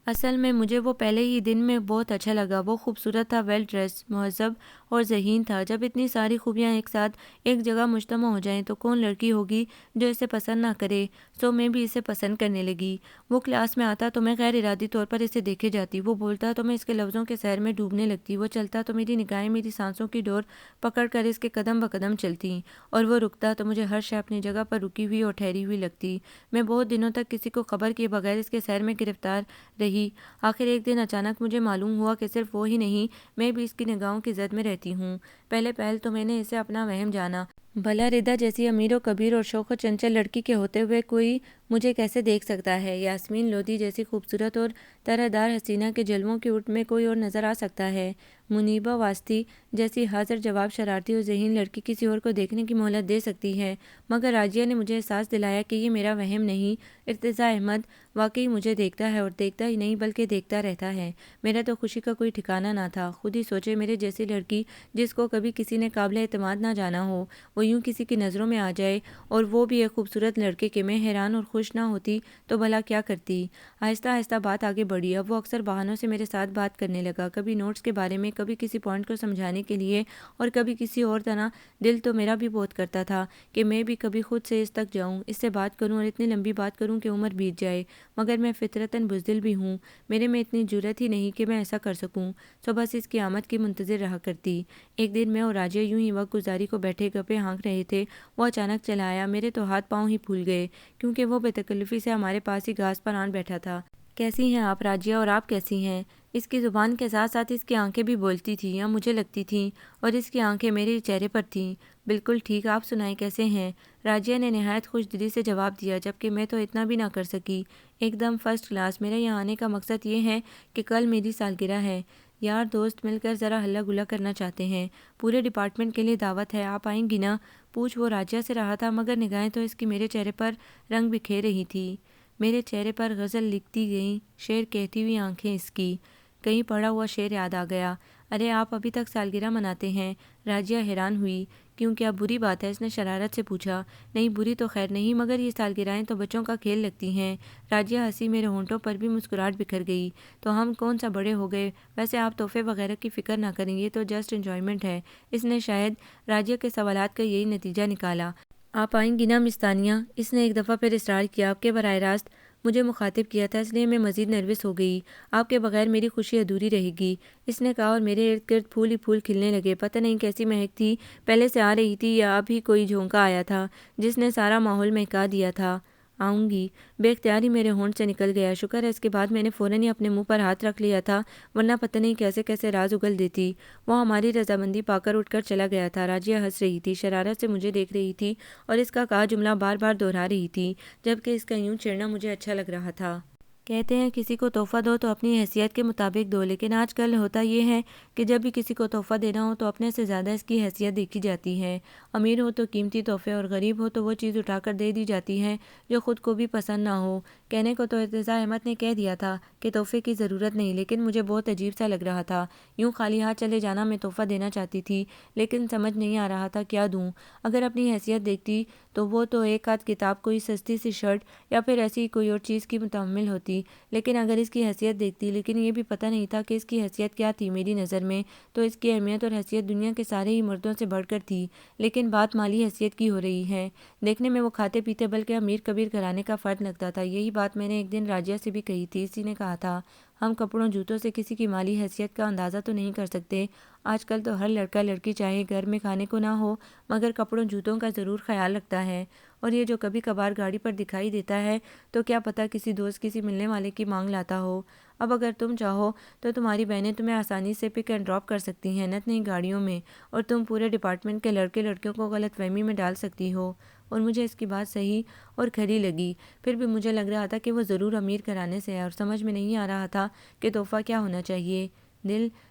Speaker 1: اصل میں مجھے وہ پہلے ہی دن میں بہت اچھا لگا۔ وہ خوبصورت تھا، ویل ڈریس، مہذب اور ذہین تھا۔ جب اتنی ساری خوبیاں ایک ساتھ ایک جگہ مجتمع ہو جائیں تو کون لڑکی ہوگی جو اسے پسند نہ کرے؟ سو میں بھی اسے پسند کرنے لگی۔ وہ کلاس میں آتا تو میں غیر ارادی طور پر اسے دیکھے جاتی، وہ بولتا تو میں اس کے لفظوں کے سیر میں ڈوبنے لگتی، وہ چلتا تو میری نگاہیں میری سانسوں کی ڈور پکڑ کر اس کے قدم بقدم چلتی، اور وہ رکتا تو مجھے ہر شے اپنی جگہ پر رکی ہوئی اور ٹھہری ہوئی لگتی۔ میں بہت دنوں تک کسی کو خبر کیے بغیر اس کے سیر میں گرفتار رہی۔ آخر ایک دن اچانک مجھے معلوم ہوا کہ صرف وہ ہی نہیں، میں بھی اس کی نگاہوں کی زد میں رہتی ہوں۔ پہلے پہل تو میں نے اسے اپنا وہم جانا۔ بھلا ردا جیسی امیر و کبیر اور شوخ و چنچل لڑکی کے ہوتے ہوئے کوئی مجھے کیسے دیکھ سکتا ہے؟ یاسمین لودھی جیسی خوبصورت اور طرح دار حسینہ کے جلووں کی اٹ میں کوئی اور نظر آ سکتا ہے؟ منیبہ واسطی جیسی حاضر جواب شرارتی اور ذہین لڑکی کسی اور کو دیکھنے کی مہلت دے سکتی ہے، مگر راجیہ نے مجھے احساس دلایا کہ یہ میرا وہم نہیں، ارتضیٰ احمد واقعی مجھے دیکھتا ہے، اور دیکھتا ہی نہیں بلکہ دیکھتا رہتا ہے۔ میرا تو خوشی کا کوئی ٹھکانہ نہ تھا۔ خود ہی سوچے، میرے جیسی لڑکی جس کو کبھی کسی نے قابل اعتماد نہ جانا ہو، وہ یوں کسی کی نظروں میں آ جائے، اور وہ بھی ایک خوبصورت لڑکے کے۔ میں حیران اور خوش نہ ہوتی تو بھلا کیا کرتی؟ آہستہ آہستہ بات آگے بڑھی۔ اب وہ اکثر بہانوں سے میرے ساتھ بات کرنے لگا، کبھی نوٹس کے بارے میں، کبھی کسی پوائنٹ کو سمجھانے کے لیے، اور کبھی کسی اور طرح۔ دل تو میرا بھی بہت کرتا تھا کہ میں بھی کبھی خود سے اس تک جاؤں، اس سے بات کروں، اور اتنی لمبی بات کروں کہ عمر بیت جائے، مگر میں فطرتاً بزدل بھی ہوں، میرے میں اتنی جرأت ہی نہیں کہ میں ایسا کر سکوں، سو بس اس کی آمد کی منتظر رہا کرتی۔ ایک دن میں اور راجیہ یوں ہی وقت گزاری کو بیٹھے گپے ہاں ہانک رہے تھے وہ اچانک چلا آیا۔ میرے تو ہاتھ پاؤں ہی پھول گئے کیونکہ وہ بے تکلفی سے ہمارے پاس ہی گھاس پر آن بیٹھا تھا۔ کیسی ہیں آپ راجیہ، اور آپ کیسی ہیں؟ اس کی زبان کے ساتھ ساتھ اس کی آنکھیں بھی بولتی تھیں یا مجھے لگتی تھیں، اور اس کی آنکھیں میرے چہرے پر تھیں۔ بالکل ٹھیک، آپ سنائیں کیسے ہیں؟ راجیہ نے نہایت خوش دلی سے جواب دیا، جبکہ میں تو اتنا بھی نہ کر سکی۔ ایک دم فرسٹ کلاس۔ میرے یہاں آنے کا مقصد یہ ہے کہ کل میری سالگرہ ہے۔ یار دوست مل کر ذرا ہلا گلا کرنا چاہتے ہیں۔ پورے ڈپارٹمنٹ کے لیے دعوت ہے، آپ آئیں گی نا؟ پوچھ وہ راجیہ سے رہا تھا، مگر نگاہیں تو اس کی میرے چہرے پر رنگ بکھیر رہی تھی۔ میرے چہرے پر غزل لکھتی گئیں، شعر کہتی ہوئی آنکھیں اس کی۔ کہیں پڑھا ہوا شعر یاد آ گیا۔ ارے آپ ابھی تک سالگرہ مناتے ہیں؟ راجیہ حیران ہوئی۔ کیوں، کیا بری بات ہے؟ اس نے شرارت سے پوچھا۔ نہیں، بری تو خیر نہیں، مگر یہ سالگرہیں تو بچوں کا کھیل لگتی ہیں۔ راجیہ ہنسی، میرے ہونٹوں پر بھی مسکراہٹ بکھر گئی۔ تو ہم کون سا بڑے ہو گئے؟ ویسے آپ تحفے وغیرہ کی فکر نہ کریں، یہ تو جسٹ انجوائمنٹ ہے۔ اس نے شاید راجیہ کے سوالات کا یہی نتیجہ نکالا۔ آپ آئیں گی نا مس تانیہ؟ اس نے ایک دفعہ پھر اصرار کیا۔ آپ کے براہ راست مجھے مخاطب کیا تھا، اس لیے میں مزید نروس ہو گئی۔ آپ کے بغیر میری خوشی ادھوری رہے گی، اس نے کہا، اور میرے ارد گرد پھول ہی پھول کھلنے لگے۔ پتہ نہیں کیسی مہک تھی، پہلے سے آ رہی تھی یا ابھی کوئی جھونکا آیا تھا جس نے سارا ماحول مہکا دیا تھا۔ آؤں گی بے اختیاری میرے ہونٹ سے نکل گیا۔ شکر ہے اس کے بعد میں نے فوراً ہی اپنے منہ پر ہاتھ رکھ لیا تھا، ورنہ پتہ نہیں کیسے کیسے راز اگل دیتی۔ وہ ہماری رضامندی پا کر اٹھ کر چلا گیا تھا۔ راجیہ ہنس رہی تھی، شرارت سے مجھے دیکھ رہی تھی اور اس کا کہا جملہ بار بار دہرا رہی تھی، جبکہ اس کا یوں چھیڑنا مجھے اچھا لگ رہا تھا۔ کہتے ہیں کسی کو تحفہ دو تو اپنی حیثیت کے مطابق دو، لیکن آج کل ہوتا یہ ہے کہ جب بھی کسی کو تحفہ دینا ہو تو اپنے سے زیادہ اس کی حیثیت دیکھی جاتی ہے۔ امیر ہو تو قیمتی تحفے، اور غریب ہو تو وہ چیز اٹھا کر دے دی جاتی ہے جو خود کو بھی پسند نہ ہو۔ کہنے کو تو ارتضیٰ احمد نے کہہ دیا تھا کہ تحفے کی ضرورت نہیں، لیکن مجھے بہت عجیب سا لگ رہا تھا۔ یوں خالی ہاتھ چلے جانا۔ میں تحفہ دینا چاہتی تھی لیکن سمجھ نہیں آ رہا تھا کیا دوں۔ اگر اپنی حیثیت دیکھتی تو وہ تو ایک آدھ کتاب، کوئی سستی سی شرٹ یا پھر ایسی کوئی اور چیز کی متحمل ہوتی، لیکن اگر اس کی حیثیت دیکھتی، لیکن یہ بھی پتہ نہیں تھا کہ اس کی حیثیت کیا تھی میری نظر میں، تو اس کی اہمیت اور حیثیت دنیا کے سارے ہی مردوں سے بڑھ کر تھی۔ لیکن بات مالی حیثیت کی ہو رہی ہے۔ دیکھنے میں وہ کھاتے پیتے بلکہ امیر کبیر گھرانے کا فرد لگتا تھا۔ یہی بات میں نے ایک دن راجیہ سے بھی کہی تھی۔ اسی نے کہا تھا، ہم کپڑوں جوتوں سے کسی کی مالی حیثیت کا اندازہ تو نہیں کر سکتے۔ آج کل تو ہر لڑکا لڑکی چاہے گھر میں کھانے کو نہ ہو مگر کپڑوں جوتوں کا ضرور خیال رکھتا ہے، اور یہ جو کبھی کبھار گاڑی پر دکھائی دیتا ہے تو کیا پتہ کسی دوست، کسی ملنے والے کی مانگ لاتا ہو۔ اب اگر تم چاہو تو تمہاری بہنیں تمہیں آسانی سے پک اینڈ ڈراپ کر سکتی ہیں نت نئی گاڑیوں میں، اور تم پورے ڈپارٹمنٹ کے لڑکے لڑکیوں کو غلط فہمی میں ڈال سکتی ہو۔ اور مجھے اس کی بات صحیح اور کھری لگی۔ پھر بھی مجھے لگ رہا تھا کہ وہ ضرور امیر گھرانے سے ہے، اور سمجھ میں نہیں آ رہا تھا کہ تحفہ کیا ہونا چاہیے۔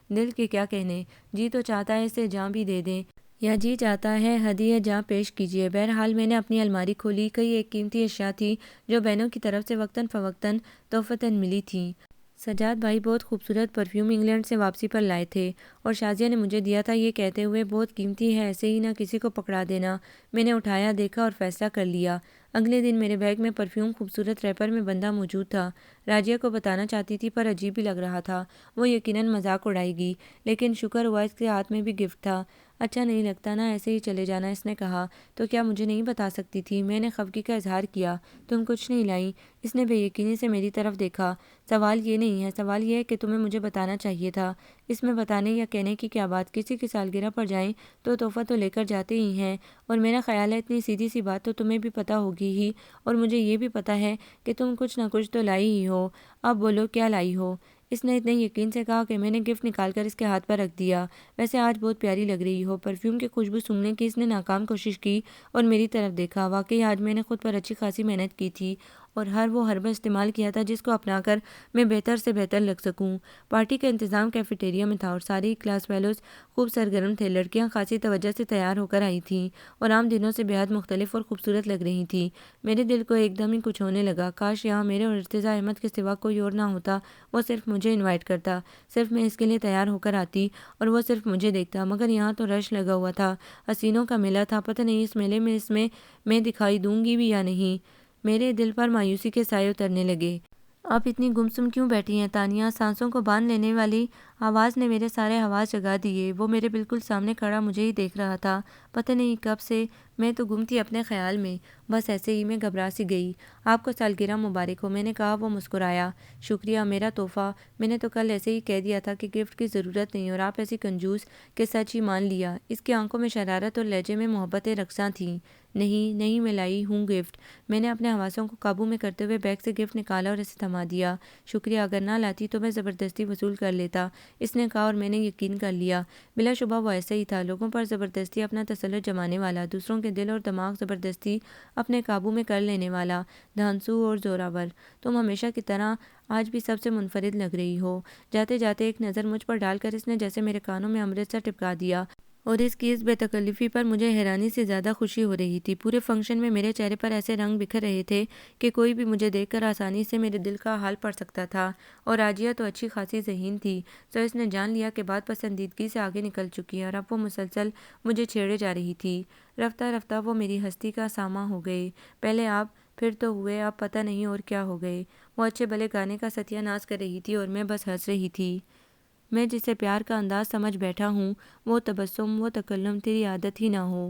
Speaker 1: دل کے کیا کہنے، جی تو چاہتا ہے اسے جاں بھی دے دیں، یا جی چاہتا ہے ہدیہ جاں پیش کیجیے۔ بہرحال میں نے اپنی الماری کھولی۔ کئی ایک قیمتی اشیاء تھی جو بہنوں کی طرف سے وقتاً فوقتاً تحفتاً ملی تھیں۔ سجاد بھائی بہت خوبصورت پرفیوم انگلینڈ سے واپسی پر لائے تھے اور شازیہ نے مجھے دیا تھا، یہ کہتے ہوئے، بہت قیمتی ہے، ایسے ہی نہ کسی کو پکڑا دینا۔ میں نے اٹھایا، دیکھا اور فیصلہ کر لیا۔ اگلے دن میرے بیگ میں پرفیوم خوبصورت ریپر میں بندھا موجود تھا۔ راجیہ کو بتانا چاہتی تھی پر عجیب بھی لگ رہا تھا۔ وہ یقیناً مذاق اڑائے گی، لیکن شکر ہوا اس کے ہاتھ میں بھی گفٹ تھا۔ اچھا نہیں لگتا نا ایسے ہی چلے جانا، اس نے کہا۔ تو کیا مجھے نہیں بتا سکتی تھی؟ میں نے خفگی کا اظہار کیا۔ تم کچھ نہیں لائیں؟ اس نے بے یقینی سے میری طرف دیکھا۔ سوال یہ نہیں ہے، سوال یہ ہے کہ تمہیں مجھے بتانا چاہیے تھا۔ اس میں بتانے یا کہنے کی کیا بات؟ کسی کی سالگرہ پر جائیں تو تحفہ تو لے کر جاتے ہی ہیں، اور میرا خیال ہے اتنی سیدھی سی بات تو تمہیں بھی پتہ ہوگی ہی، اور مجھے یہ بھی پتہ ہے کہ تم کچھ نہ کچھ تو لائی ہی ہو۔ اب بولو کیا لائی ہو؟ اس نے اتنے یقین سے کہا کہ میں نے گفٹ نکال کر اس کے ہاتھ پر رکھ دیا۔ ویسے آج بہت پیاری لگ رہی ہو۔ پرفیوم کی خوشبو سونگھنے کی اس نے ناکام کوشش کی اور میری طرف دیکھا۔ واقعی آج میں نے خود پر اچھی خاصی محنت کی تھی اور ہر وہ حربہ استعمال کیا تھا جس کو اپنا کر میں بہتر سے بہتر لگ سکوں۔ پارٹی کا انتظام کیفیٹیریا میں تھا اور ساری کلاس فیلوز خوب سرگرم تھے۔ لڑکیاں خاصی توجہ سے تیار ہو کر آئی تھیں اور عام دنوں سے بے حد مختلف اور خوبصورت لگ رہی تھیں۔ میرے دل کو ایک دم ہی کچھ ہونے لگا۔ کاش یہاں میرے اور ارتضیٰ احمد کے سوا کوئی اور نہ ہوتا، وہ صرف مجھے انوائٹ کرتا، صرف میں اس کے لیے تیار ہو کر آتی اور وہ صرف مجھے دیکھتا۔ مگر یہاں تو رش لگا ہوا تھا، حسینوں کا میلہ تھا، پتہ نہیں اس میلے میں دکھائی دوں گی بھی یا نہیں۔ میرے دل پر مایوسی کے سائے اترنے لگے۔ آپ اتنی گمسم کیوں بیٹھی ہیں تانیہ؟ سانسوں کو باندھ لینے والی آواز نے میرے سارے حواس جگا دیے۔ وہ میرے بالکل سامنے کھڑا مجھے ہی دیکھ رہا تھا۔ پتہ نہیں کب سے میں تو گم تھی اپنے خیال میں، بس ایسے ہی میں گھبرا سی گئی۔ آپ کو سالگرہ مبارک ہو، میں نے کہا۔ وہ مسکرایا۔ شکریہ، میرا تحفہ میں نے تو کل ایسے ہی کہہ دیا تھا کہ گفٹ کی ضرورت نہیں، اور آپ ایسی کنجوس کہ سچ ہی مان لیا۔ اس کی آنکھوں میں شرارت اور لہجے میں محبت رقصاں تھیں۔ نہیں نہیں، میں لائی ہوں گفٹ۔ میں نے اپنے حواسوں کو قابو میں کرتے ہوئے بیگ سے گفٹ نکالا اور اسے تھما دیا۔ شکریہ، اگر نہ لاتی تو میں زبردستی وصول کر لیتا، اس نے کہا، اور میں نے یقین کر لیا۔ بلا شبہ وہ ایسا ہی تھا، لوگوں پر زبردستی اپنا تسلط جمانے والا، دوسروں کے دل اور دماغ زبردستی اپنے قابو میں کر لینے والا، دھانسو اور زوراور۔ تم ہمیشہ کی طرح آج بھی سب سے منفرد لگ رہی ہو۔ جاتے جاتے ایک نظر مجھ پر ڈال کر اس نے جیسے میرے کانوں میں امرت سا ٹپکا دیا، اور اس کی اس بے تکلفی پر مجھے حیرانی سے زیادہ خوشی ہو رہی تھی۔ پورے فنکشن میں میرے چہرے پر ایسے رنگ بکھر رہے تھے کہ کوئی بھی مجھے دیکھ کر آسانی سے میرے دل کا حال پڑھ سکتا تھا، اور راجیہ تو اچھی خاصی ذہین تھی، تو اس نے جان لیا کہ بات پسندیدگی سے آگے نکل چکی ہے، اور اب وہ مسلسل مجھے چھیڑے جا رہی تھی۔ رفتہ رفتہ وہ میری ہستی کا ساماں ہو گئے، پہلے آپ، پھر تو ہوئے اب پتہ نہیں اور کیا ہو گئے۔ وہ اچھے بھلے گانے کا ستیہ ناز کر رہی تھی اور میں بس ہنس رہی تھی۔ میں جسے پیار کا انداز سمجھ بیٹھا ہوں، وہ تبسم، وہ تکلم تیری عادت ہی نہ ہو۔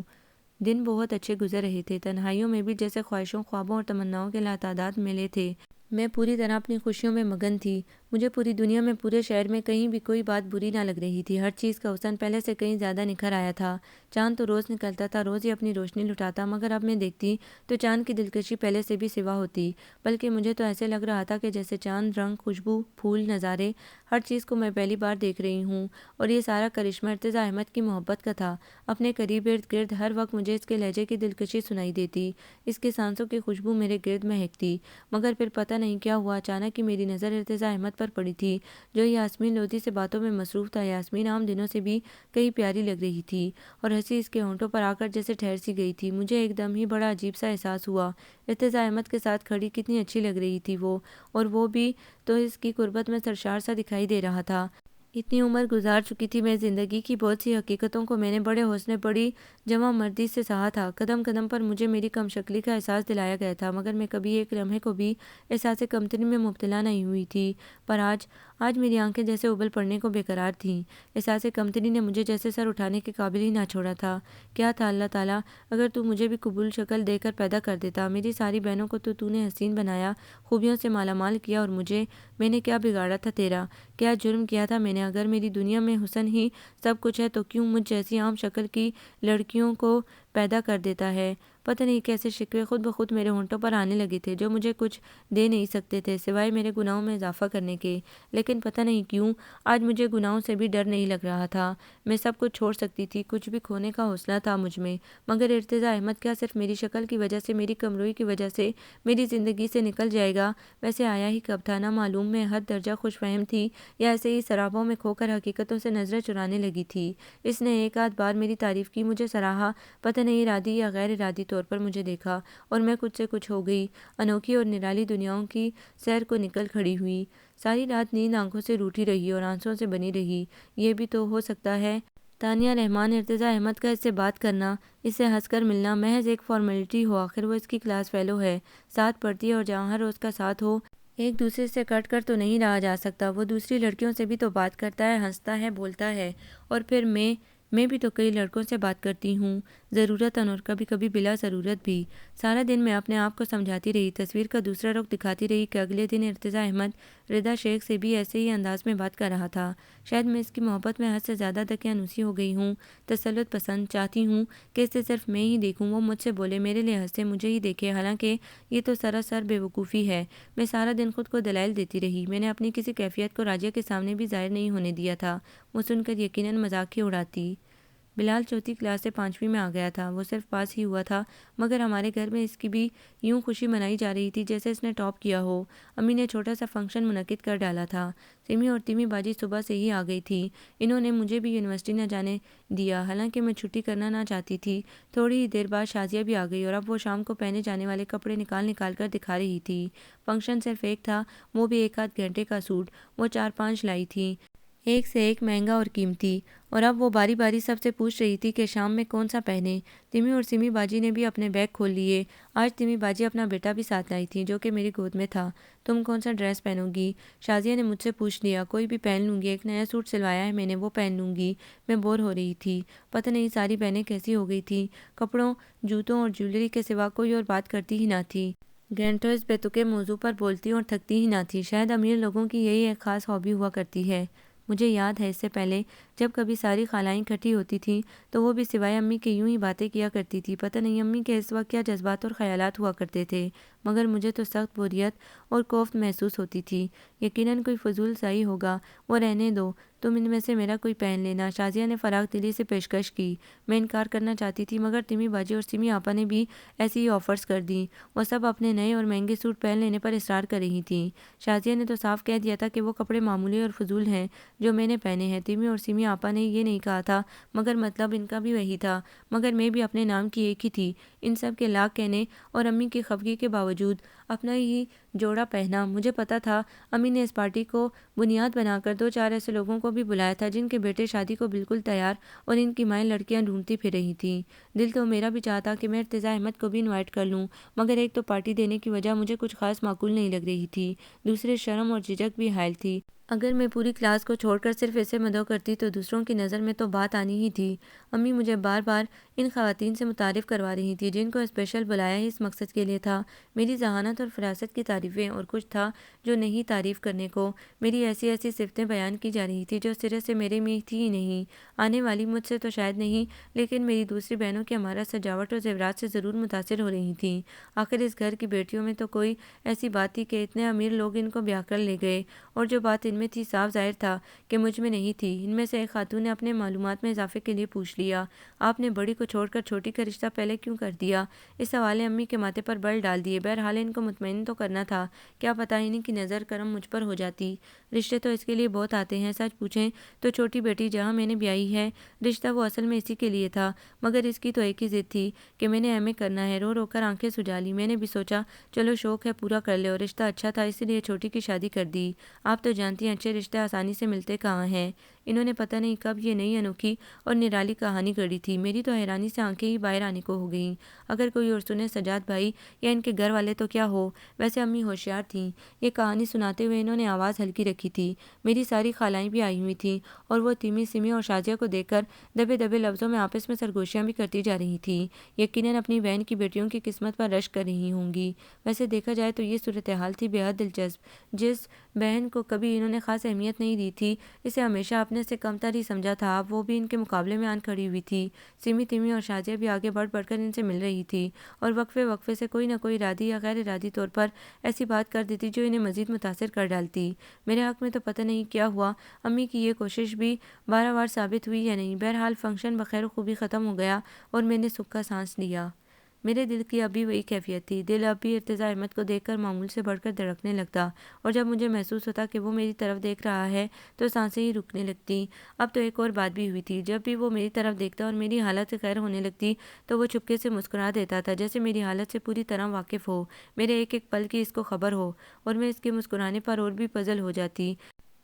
Speaker 1: دن بہت اچھے گزر رہے تھے، تنہائیوں میں بھی جیسے خواہشوں، خوابوں اور تمناؤں کے لاتعداد ملے تھے۔ میں پوری طرح اپنی خوشیوں میں مگن تھی۔ مجھے پوری دنیا میں، پورے شہر میں کہیں بھی کوئی بات بری نہ لگ رہی تھی۔ ہر چیز کا حسن پہلے سے کہیں زیادہ نکھر آیا تھا۔ چاند تو روز نکلتا تھا، روز ہی اپنی روشنی لٹاتا، مگر اب میں دیکھتی تو چاند کی دلکشی پہلے سے بھی سوا ہوتی، بلکہ مجھے تو ایسے لگ رہا تھا کہ جیسے چاند، رنگ، خوشبو، پھول، نظارے، ہر چیز کو میں پہلی بار دیکھ رہی ہوں، اور یہ سارا کرشمہ ارتضیٰ احمد کی محبت کا تھا۔ اپنے قریب ارد گرد ہر وقت مجھے اس کے لہجے کی دلکشی سنائی دیتی، اس کے سانسوں کی خوشبو میرے گرد مہکتی، مگر پھر پتہ نہیں کیا ہوا، اچانک ہی میری نظر ارتضیٰ احمد پر پڑی تھی، جو یاسمین لودھی سے باتوں میں مصروف تھا۔ یاسمین عام دنوں سے بھی کئی پیاری لگ رہی تھی، اور ہنسی اس کے ہونٹوں پر آ کر جیسے ٹھہر سی گئی تھی۔ مجھے ایک دم ہی بڑا عجیب سا احساس ہوا، ارتضیٰ احمد کے ساتھ کھڑی کتنی اچھی لگ رہی تھی وہ، اور وہ بھی تو اس کی قربت میں سرشار سا دکھائی دے رہا تھا۔ اتنی عمر گزار چکی تھی میں، زندگی کی بہت سی حقیقتوں کو میں نے بڑے حوصلے، بڑی جمع مردی سے سہا تھا۔ قدم قدم پر مجھے میری کم شکلی کا احساس دلایا گیا تھا، مگر میں کبھی ایک لمحے کو بھی احساس کمتری میں مبتلا نہیں ہوئی تھی۔ پر آج میری آنکھیں جیسے ابل پڑنے کو بے قرار تھیں۔ احساس کمتری نے مجھے جیسے سر اٹھانے کے قابل ہی نہ چھوڑا تھا۔ کیا تھا اللہ تعالیٰ، اگر تو مجھے بھی قبول شکل دے کر پیدا کر دیتا۔ میری ساری بہنوں کو تو نے حسین بنایا، خوبیوں سے مالا مال کیا، اور میں نے کیا بگاڑا تھا تیرا؟ کیا جرم کیا تھا میں نے؟ اگر میری دنیا میں حسن ہی سب کچھ ہے تو کیوں مجھ جیسی عام شکل کی لڑکیوں کو پیدا کر دیتا ہے؟ پتہ نہیں کیسے شکوے خود بخود میرے ہونٹوں پر آنے لگے تھے، جو مجھے کچھ دے نہیں سکتے تھے سوائے میرے گناہوں میں اضافہ کرنے کے۔ لیکن پتہ نہیں کیوں آج مجھے گناہوں سے بھی ڈر نہیں لگ رہا تھا۔ میں سب کچھ چھوڑ سکتی تھی، کچھ بھی کھونے کا حوصلہ تھا مجھ میں، مگر ارتضیٰ احمد کیا صرف میری شکل کی وجہ سے، میری کمروئی کی وجہ سے میری زندگی سے نکل جائے گا؟ ویسے آیا ہی کب تھا نہ معلوم، میں حد درجہ خوش فہم تھی، یا ایسے ہی سرابوں میں کھو کر حقیقتوں سے نظریں چرانے لگی تھی۔ اس نے ایک آدھ بار میری تعریف کی، مجھے سراہا، پتہ نہیں ارادی یا غیر ارادی طور پر مجھے دیکھا، اور میں کچھ سے کچھ ہو گئی، انوکھی اور نرالی دنیاؤں کی سیر کو نکل کھڑی ہوئی۔ ساری رات نیند آنکھوں سے روٹھی رہی اور آنسوؤں سے بنی رہی۔ یہ بھی تو ہو سکتا ہے تانیہ رحمان، ارتضیٰ احمد کا اس سے بات کرنا، اس سے ہنس کر ملنا محض ایک فارمیلٹی ہو؟ آخر وہ اس کی کلاس فیلو ہے، ساتھ پڑھتی ہے، اور جہاں ہر روز کا ساتھ ہو، ایک دوسرے سے کٹ کر تو نہیں رہا جا سکتا۔ وہ دوسری لڑکیوں سے بھی تو بات کرتا ہے، ہنستا ہے، بولتا ہے، اور پھر میں بھی تو کئی لڑکوں سے بات کرتی ہوں، ضرورتاً، اور کبھی کبھی بلا ضرورت بھی۔ سارا دن میں اپنے آپ کو سمجھاتی رہی، تصویر کا دوسرا رخ دکھاتی رہی کہ اگلے دن ارتضیٰ احمد رضا شیخ سے بھی ایسے ہی انداز میں بات کر رہا تھا۔ شاید میں اس کی محبت میں حد سے زیادہ دقیانوسی ہو گئی ہوں، تسلط پسند، چاہتی ہوں کہ اسے صرف میں ہی دیکھوں، وہ مجھ سے بولے، میرے لحاظ سے مجھے ہی دیکھے، حالانکہ یہ تو سراسر بے وقوفی ہے۔ میں سارا دن خود کو دلائل دیتی رہی، میں نے اپنی کسی کیفیت کو راجیہ کے سامنے بھی ظاہر نہیں ہونے دیا تھا۔ وہ سن کر یقیناً مذاق ہی اڑاتی۔ بلال چوتھی کلاس سے پانچویں میں آ گیا تھا، وہ صرف پاس ہی ہوا تھا، مگر ہمارے گھر میں اس کی بھی یوں خوشی منائی جا رہی تھی جیسے اس نے ٹاپ کیا ہو۔ امی نے چھوٹا سا فنکشن منعقد کر ڈالا تھا۔ سمی اور تیمی باجی صبح سے ہی آ گئی تھی، انہوں نے مجھے بھی یونیورسٹی نہ جانے دیا، حالانکہ میں چھٹی کرنا نہ چاہتی تھی۔ تھوڑی ہی دیر بعد شازیہ بھی آ گئی، اور اب وہ شام کو پہنے جانے والے کپڑے نکال نکال کر دکھا رہی تھی۔ فنکشن صرف ایک تھا، وہ بھی ایک آدھ گھنٹے کا سوٹ، وہ 4-5 لائی تھی۔ ایک سے ایک مہنگا اور قیمتی، اور اب وہ باری باری سب سے پوچھ رہی تھی کہ شام میں کون سا پہنے۔ تیمی اور سیمی باجی نے بھی اپنے بیگ کھول لیے۔ آج تیمی باجی اپنا بیٹا بھی ساتھ لائی تھی جو کہ میری گود میں تھا۔ تم کون سا ڈریس پہنو گی؟ شازیہ نے مجھ سے پوچھ لیا۔ کوئی بھی پہن لوں گی، ایک نیا سوٹ سلوایا ہے میں نے، وہ پہن لوں گی۔ میں بور ہو رہی تھی، پتہ نہیں ساری بہنیں کیسی ہو گئی تھی، کپڑوں، جوتوں اور جیولری کے سوا کوئی اور بات کرتی ہی نہ تھی۔ گھنٹوں اس بیتوکے موضوع پر بولتی اور تھکتی ہی نہ تھی۔ شاید امیر لوگوں کی یہی ایک خاص ہابی ہوا کرتی ہے۔ مجھے یاد ہے اس سے پہلے جب کبھی ساری خالائیں اکٹھی ہوتی تھیں تو وہ بھی سوائے امی کے یوں ہی باتیں کیا کرتی تھی۔ پتہ نہیں امی کے اس وقت کیا جذبات اور خیالات ہوا کرتے تھے، مگر مجھے تو سخت بوریت اور کوفت محسوس ہوتی تھی۔ یقیناً کوئی فضول سا ہی ہوگا، وہ رہنے دو، تم ان میں سے میرا کوئی پہن لینا۔ شازیہ نے فراخ دلی سے پیشکش کی۔ میں انکار کرنا چاہتی تھی مگر تیمی باجی اور سیمی آپا نے بھی ایسی ہی آفرز کر دیں۔ وہ سب اپنے نئے اور مہنگے سوٹ پہن لینے پر اصرار کر رہی تھیں۔ شازیہ نے تو صاف کہہ دیا تھا کہ وہ کپڑے معمولی اور فضول ہیں جو میں نے پہنے ہیں۔ تیمی اور سیمی آپا نے یہ نہیں کہا تھا مگر مطلب ان کا بھی وہی تھا، مگر میں بھی اپنے نام کی ایک ہی تھی۔ ان سب کے لاکھ کہنے اور امی کی خفگی کے باوجود اپنا ہی جوڑا پہنا۔ مجھے پتا تھا امی نے اس پارٹی کو بنیاد بنا کر دو چار ایسے لوگوں کو بھی بلایا تھا جن کے بیٹے شادی کو بالکل تیار اور ان کی مائیں لڑکیاں ڈھونڈتی پھر رہی تھیں۔ دل تو میرا بھی چاہتا کہ میں ارتضیٰ احمد کو بھی انوائٹ کر لوں، مگر ایک تو پارٹی دینے کی وجہ مجھے کچھ خاص معقول نہیں لگ رہی تھی، دوسرے شرم اور جھجک بھی حائل تھی۔ اگر میں پوری کلاس کو چھوڑ کر صرف اسے مدعو کرتی تو دوسروں کی نظر میں تو بات آنی ہی تھی۔ امی مجھے بار بار ان خواتین سے متعارف کروا رہی تھی جن کو اسپیشل بلایا ہی اس مقصد کے لیے تھا، میری ذہانت اور فراست کی تعریفیں، اور کچھ تھا جو نہیں تعریف کرنے کو۔ میری ایسی ایسی صفتیں بیان کی جا رہی تھی جو سرے سے میرے میں تھی ہی نہیں۔ آنے والی مجھ سے تو شاید نہیں، لیکن میری دوسری بہنوں کی ہمارا سجاوٹ اور زیورات سے ضرور متاثر ہو رہی تھیں۔ آخر اس گھر کی بیٹیوں میں تو کوئی ایسی بات تھی کہ اتنے امیر لوگ ان کو بیاہ کر لے گئے، اور جو بات ان میں تھی صاف ظاہر تھا کہ مجھ میں نہیں تھی۔ ان میں سے ایک خاتون نے اپنے معلومات میں اضافے کے لیے پوچھ لیا، آپ نے بڑی کو چھوڑ کر چھوٹی کا رشتہ پہلے کیوں کر دیا؟ اس سوال نے امی کے ماتھے پر بل ڈال دیے۔ بہرحال ان کو مطمئن تو کرنا تھا، کیا پتہ انہیں کی نظر کرم مجھ پر ہو جاتی۔ رشتے تو اس کے لیے بہت آتے ہیں، سچ پوچھیں تو چھوٹی بیٹی جہاں میں نے بیائی ہے، رشتہ وہ اصل میں اسی کے لیے تھا، مگر اس کی تو ایک ہی ضد تھی کہ میں نے ایم اے کرنا ہے۔ رو رو کر آنکھیں سجا لی۔ میں نے بھی سوچا چلو شوق ہے پورا کر لے، اور رشتہ اچھا تھا اس لیے چھوٹی کی شادی کر دی۔ آپ تو جانتی ہیں اچھے رشتے آسانی سے ملتے کہاں ہیں۔ انہوں نے پتہ نہیں کب یہ نئی انوکھی اور نرالی کہانی گڑھی تھی۔ میری تو حیرانی سے آنکھیں ہی باہر آنے کو ہو گئیں۔ اگر کوئی اور سنے، سجاد بھائی یا ان کے گھر والے تو کیا ہو، ویسے امی ہوشیار تھیں۔ یہ کہانی سناتے ہوئے انہوں نے آواز ہلکی رکھی تھی۔ میری ساری خالائیں بھی آئی ہوئی تھیں اور وہ تیمی، سیمی اور شازیہ کو دیکھ کر دبے دبے لفظوں میں آپس میں سرگوشیاں بھی کرتی جا رہی تھیں، یقیناً اپنی بہن کی بیٹیوں کی قسمت پر رشک کر رہی ہوں گی۔ ویسے دیکھا جائے تو یہ صورتحال تھی بے حد دلچسپ۔ جس بہن کو کبھی انہوں نے خاص اہمیت نہیں دی تھی، اسے ہمیشہ اپنے سے کم تر ہی سمجھا تھا، اب وہ بھی ان کے مقابلے میں آن کھڑی ہوئی تھی۔ سیمی، تیمی اور شازیہ بھی آگے بڑھ بڑھ کر ان سے مل رہی تھی اور وقفے وقفے سے کوئی نہ کوئی ارادی یا غیر ارادی طور پر ایسی بات کر دیتی جو انہیں مزید متاثر کر ڈالتی۔ میرے حق میں تو پتہ نہیں کیا ہوا، امی کی یہ کوشش بھی بارآور ثابت ہوئی یا نہیں۔ بہرحال فنکشن بخیر و خوبی ختم ہو گیا اور میں نے سکھ کا سانس لیا۔ میرے دل کی اب بھی وہی کیفیت تھی، دل اب بھی ارتضیٰ احمد کو دیکھ کر معمول سے بڑھ کر دھڑکنے لگتا، اور جب مجھے محسوس ہوتا کہ وہ میری طرف دیکھ رہا ہے تو سانسیں ہی رکنے لگتی۔ اب تو ایک اور بات بھی ہوئی تھی، جب بھی وہ میری طرف دیکھتا اور میری حالت خیر ہونے لگتی تو وہ چپکے سے مسکرا دیتا تھا، جیسے میری حالت سے پوری طرح واقف ہو، میرے ایک ایک پل کی اس کو خبر ہو، اور میں اس کے مسکرانے پر اور بھی پزل ہو جاتی۔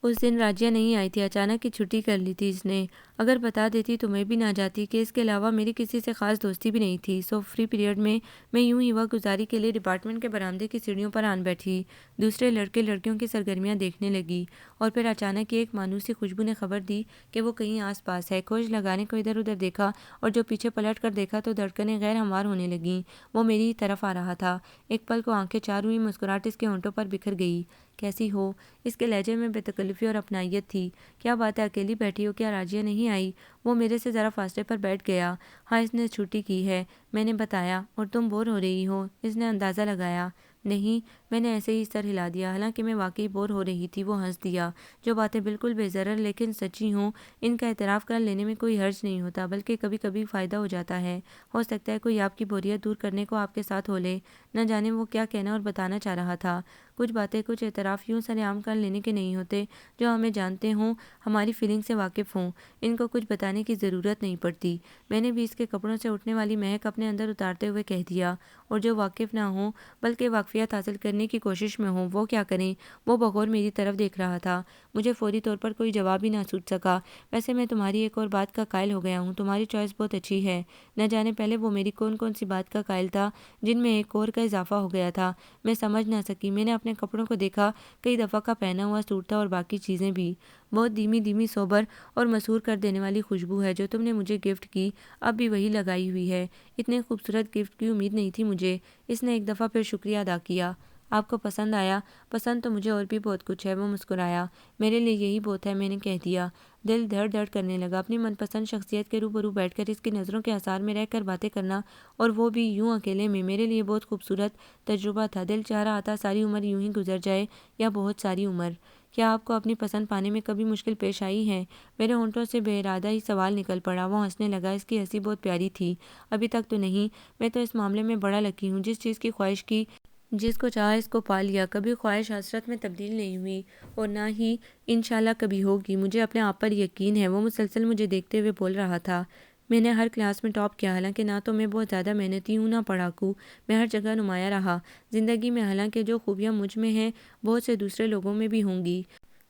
Speaker 1: اس دن راجیہ نہیں آئی تھی، اچانک ہی چھٹی کر لی تھی اس نے۔ اگر بتا دیتی تو میں بھی نہ جاتی کہ اس کے علاوہ میری کسی سے خاص دوستی بھی نہیں تھی۔ سو فری پیریڈ میں یوں ہی وقت گزاری کے لیے ڈپارٹمنٹ کے برآمدے کی سیڑھیوں پر آن بیٹھی، دوسرے لڑکے لڑکیوں کی سرگرمیاں دیکھنے لگی، اور پھر اچانک ایک مانوسی خوشبو نے خبر دی کہ وہ کہیں آس پاس ہے۔ کھوج لگانے کو ادھر ادھر دیکھا اور جو پیچھے پلٹ کر دیکھا تو دھڑکنیں غیر ہموار ہونے لگیں۔ وہ میری ہی طرف آ رہا تھا۔ ایک پل کو آنکھیں چار ہوئی، مسکراہٹ اس کے ہونٹوں پر بکھر گئی۔ کیسی ہو؟ اس کے لہجے میں بے تکلفی اور اپنائیت تھی۔ کیا بات ہے، اکیلی بیٹھی ہو کیا؟ راجیہ نہیں آئی؟ وہ میرے سے ذرا فاصلے پر بیٹھ گیا۔ ہاں، اس نے چھٹی کی ہے، میں نے بتایا۔ اور تم بور ہو رہی ہو؟ اس نے اندازہ لگایا۔ نہیں، میں نے ایسے ہی سر ہلا دیا، حالانکہ میں واقعی بور ہو رہی تھی۔ وہ ہنس دیا۔ جو باتیں بالکل بے ضرر لیکن سچی ہوں، ان کا اعتراف کر لینے میں کوئی حرج نہیں ہوتا، بلکہ کبھی کبھی فائدہ ہو جاتا ہے۔ ہو سکتا ہے کوئی آپ کی بوریت دور کرنے کو آپ کے ساتھ ہو لے۔ نہ جانے وہ کیا کہنا اور بتانا چاہ رہا تھا۔ کچھ باتیں، کچھ اعتراف یوں سر عام کر لینے کے نہیں ہوتے جو ہمیں جانتے ہوں، ہماری فیلنگ سے واقف ہوں، ان کو کچھ بتانے کی ضرورت نہیں پڑتی۔ میں نے بھی اس کے کپڑوں سے اٹھنے والی مہک اپنے اندر اتارتے ہوئے کہہ دیا، اور جو واقف نہ ہوں بلکہ واقفیت حاصل کرنے کی کوشش میں ہوں وہ کیا کریں؟ وہ بغور میری طرف دیکھ رہا تھا۔ مجھے فوری طور پر کوئی جواب ہی نہ سوچ سکا۔ ویسے میں تمہاری ایک اور بات کا قائل ہو گیا ہوں، تمہاری چوائس بہت اچھی ہے۔ نہ جانے پہلے وہ میری کون کون سی بات کا قائل تھا جن میں ایک اور کا اضافہ ہو گیا تھا، میں سمجھ نہ سکی۔ میں نے اپنے کپڑوں کو دیکھا، کئی دفعہ کا پہنا ہوا سوٹ تھا اور باقی چیزیں بھی۔ بہت دھیمی دھیمی سوبر اور مسحور کر دینے والی خوشبو ہے جو تم نے مجھے گفٹ کی، اب بھی وہی لگائی ہوئی ہے۔ اتنے خوبصورت گفٹ کی امید نہیں تھی مجھے۔ اس نے ایک دفعہ پھر شکریہ ادا کیا۔ آپ کو پسند آیا؟ پسند تو مجھے اور بھی بہت کچھ ہے، وہ مسکرایا۔ میرے لیے یہی بہت ہے، میں نے کہہ دیا۔ دل دھڑ دھڑ کرنے لگا۔ اپنی من پسند شخصیت کے روبرو بیٹھ کر اس کی نظروں کے آثار میں رہ کر باتیں کرنا، اور وہ بھی یوں اکیلے میں، میرے لیے بہت خوبصورت تجربہ تھا۔ دل چاہ رہا تھا ساری عمر یوں ہی گزر جائے، یا بہت ساری عمر۔ کیا آپ کو اپنی پسند پانے میں کبھی مشکل پیش آئی ہے؟ میرے ہونٹوں سے بے ارادہ ہی سوال نکل پڑا۔ وہ ہنسنے لگا، اس کی ہنسی بہت پیاری تھی۔ ابھی تک تو نہیں، میں تو اس معاملے میں بڑا لکی ہوں، جس چیز کی خواہش کی، جس کو چاہا اس کو پا لیا، کبھی خواہش حسرت میں تبدیل نہیں ہوئی، اور نہ ہی انشاءاللہ کبھی ہوگی۔ مجھے اپنے آپ پر یقین ہے۔ وہ مسلسل مجھے دیکھتے ہوئے بول رہا تھا۔ میں نے ہر کلاس میں ٹاپ کیا، حالانکہ نہ تو میں بہت زیادہ محنتی ہوں نہ پڑھاکو، میں ہر جگہ نمایاں رہا زندگی میں، حالانکہ جو خوبیاں مجھ میں ہیں بہت سے دوسرے لوگوں میں بھی ہوں گی۔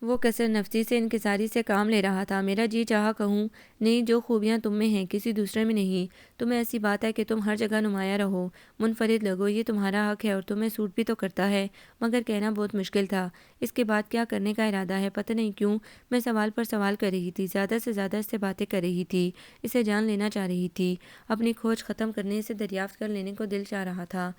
Speaker 1: وہ کثر نفسی سے، انکساری سے کام لے رہا تھا۔ میرا جی چاہا کہوں، نہیں، جو خوبیاں تم میں ہیں کسی دوسرے میں نہیں۔ تمہیں ایسی بات ہے کہ تم ہر جگہ نمایاں رہو، منفرد لگو، یہ تمہارا حق ہے اور تمہیں سوٹ بھی تو کرتا ہے، مگر کہنا بہت مشکل تھا۔ اس کے بعد کیا کرنے کا ارادہ ہے؟ پتہ نہیں کیوں میں سوال پر سوال کر رہی تھی، زیادہ سے زیادہ اس سے باتیں کر رہی تھی، اسے جان لینا چاہ رہی تھی، اپنی کھوج ختم کرنے، اسے دریافت کر لینے کو دل چاہ رہا تھا۔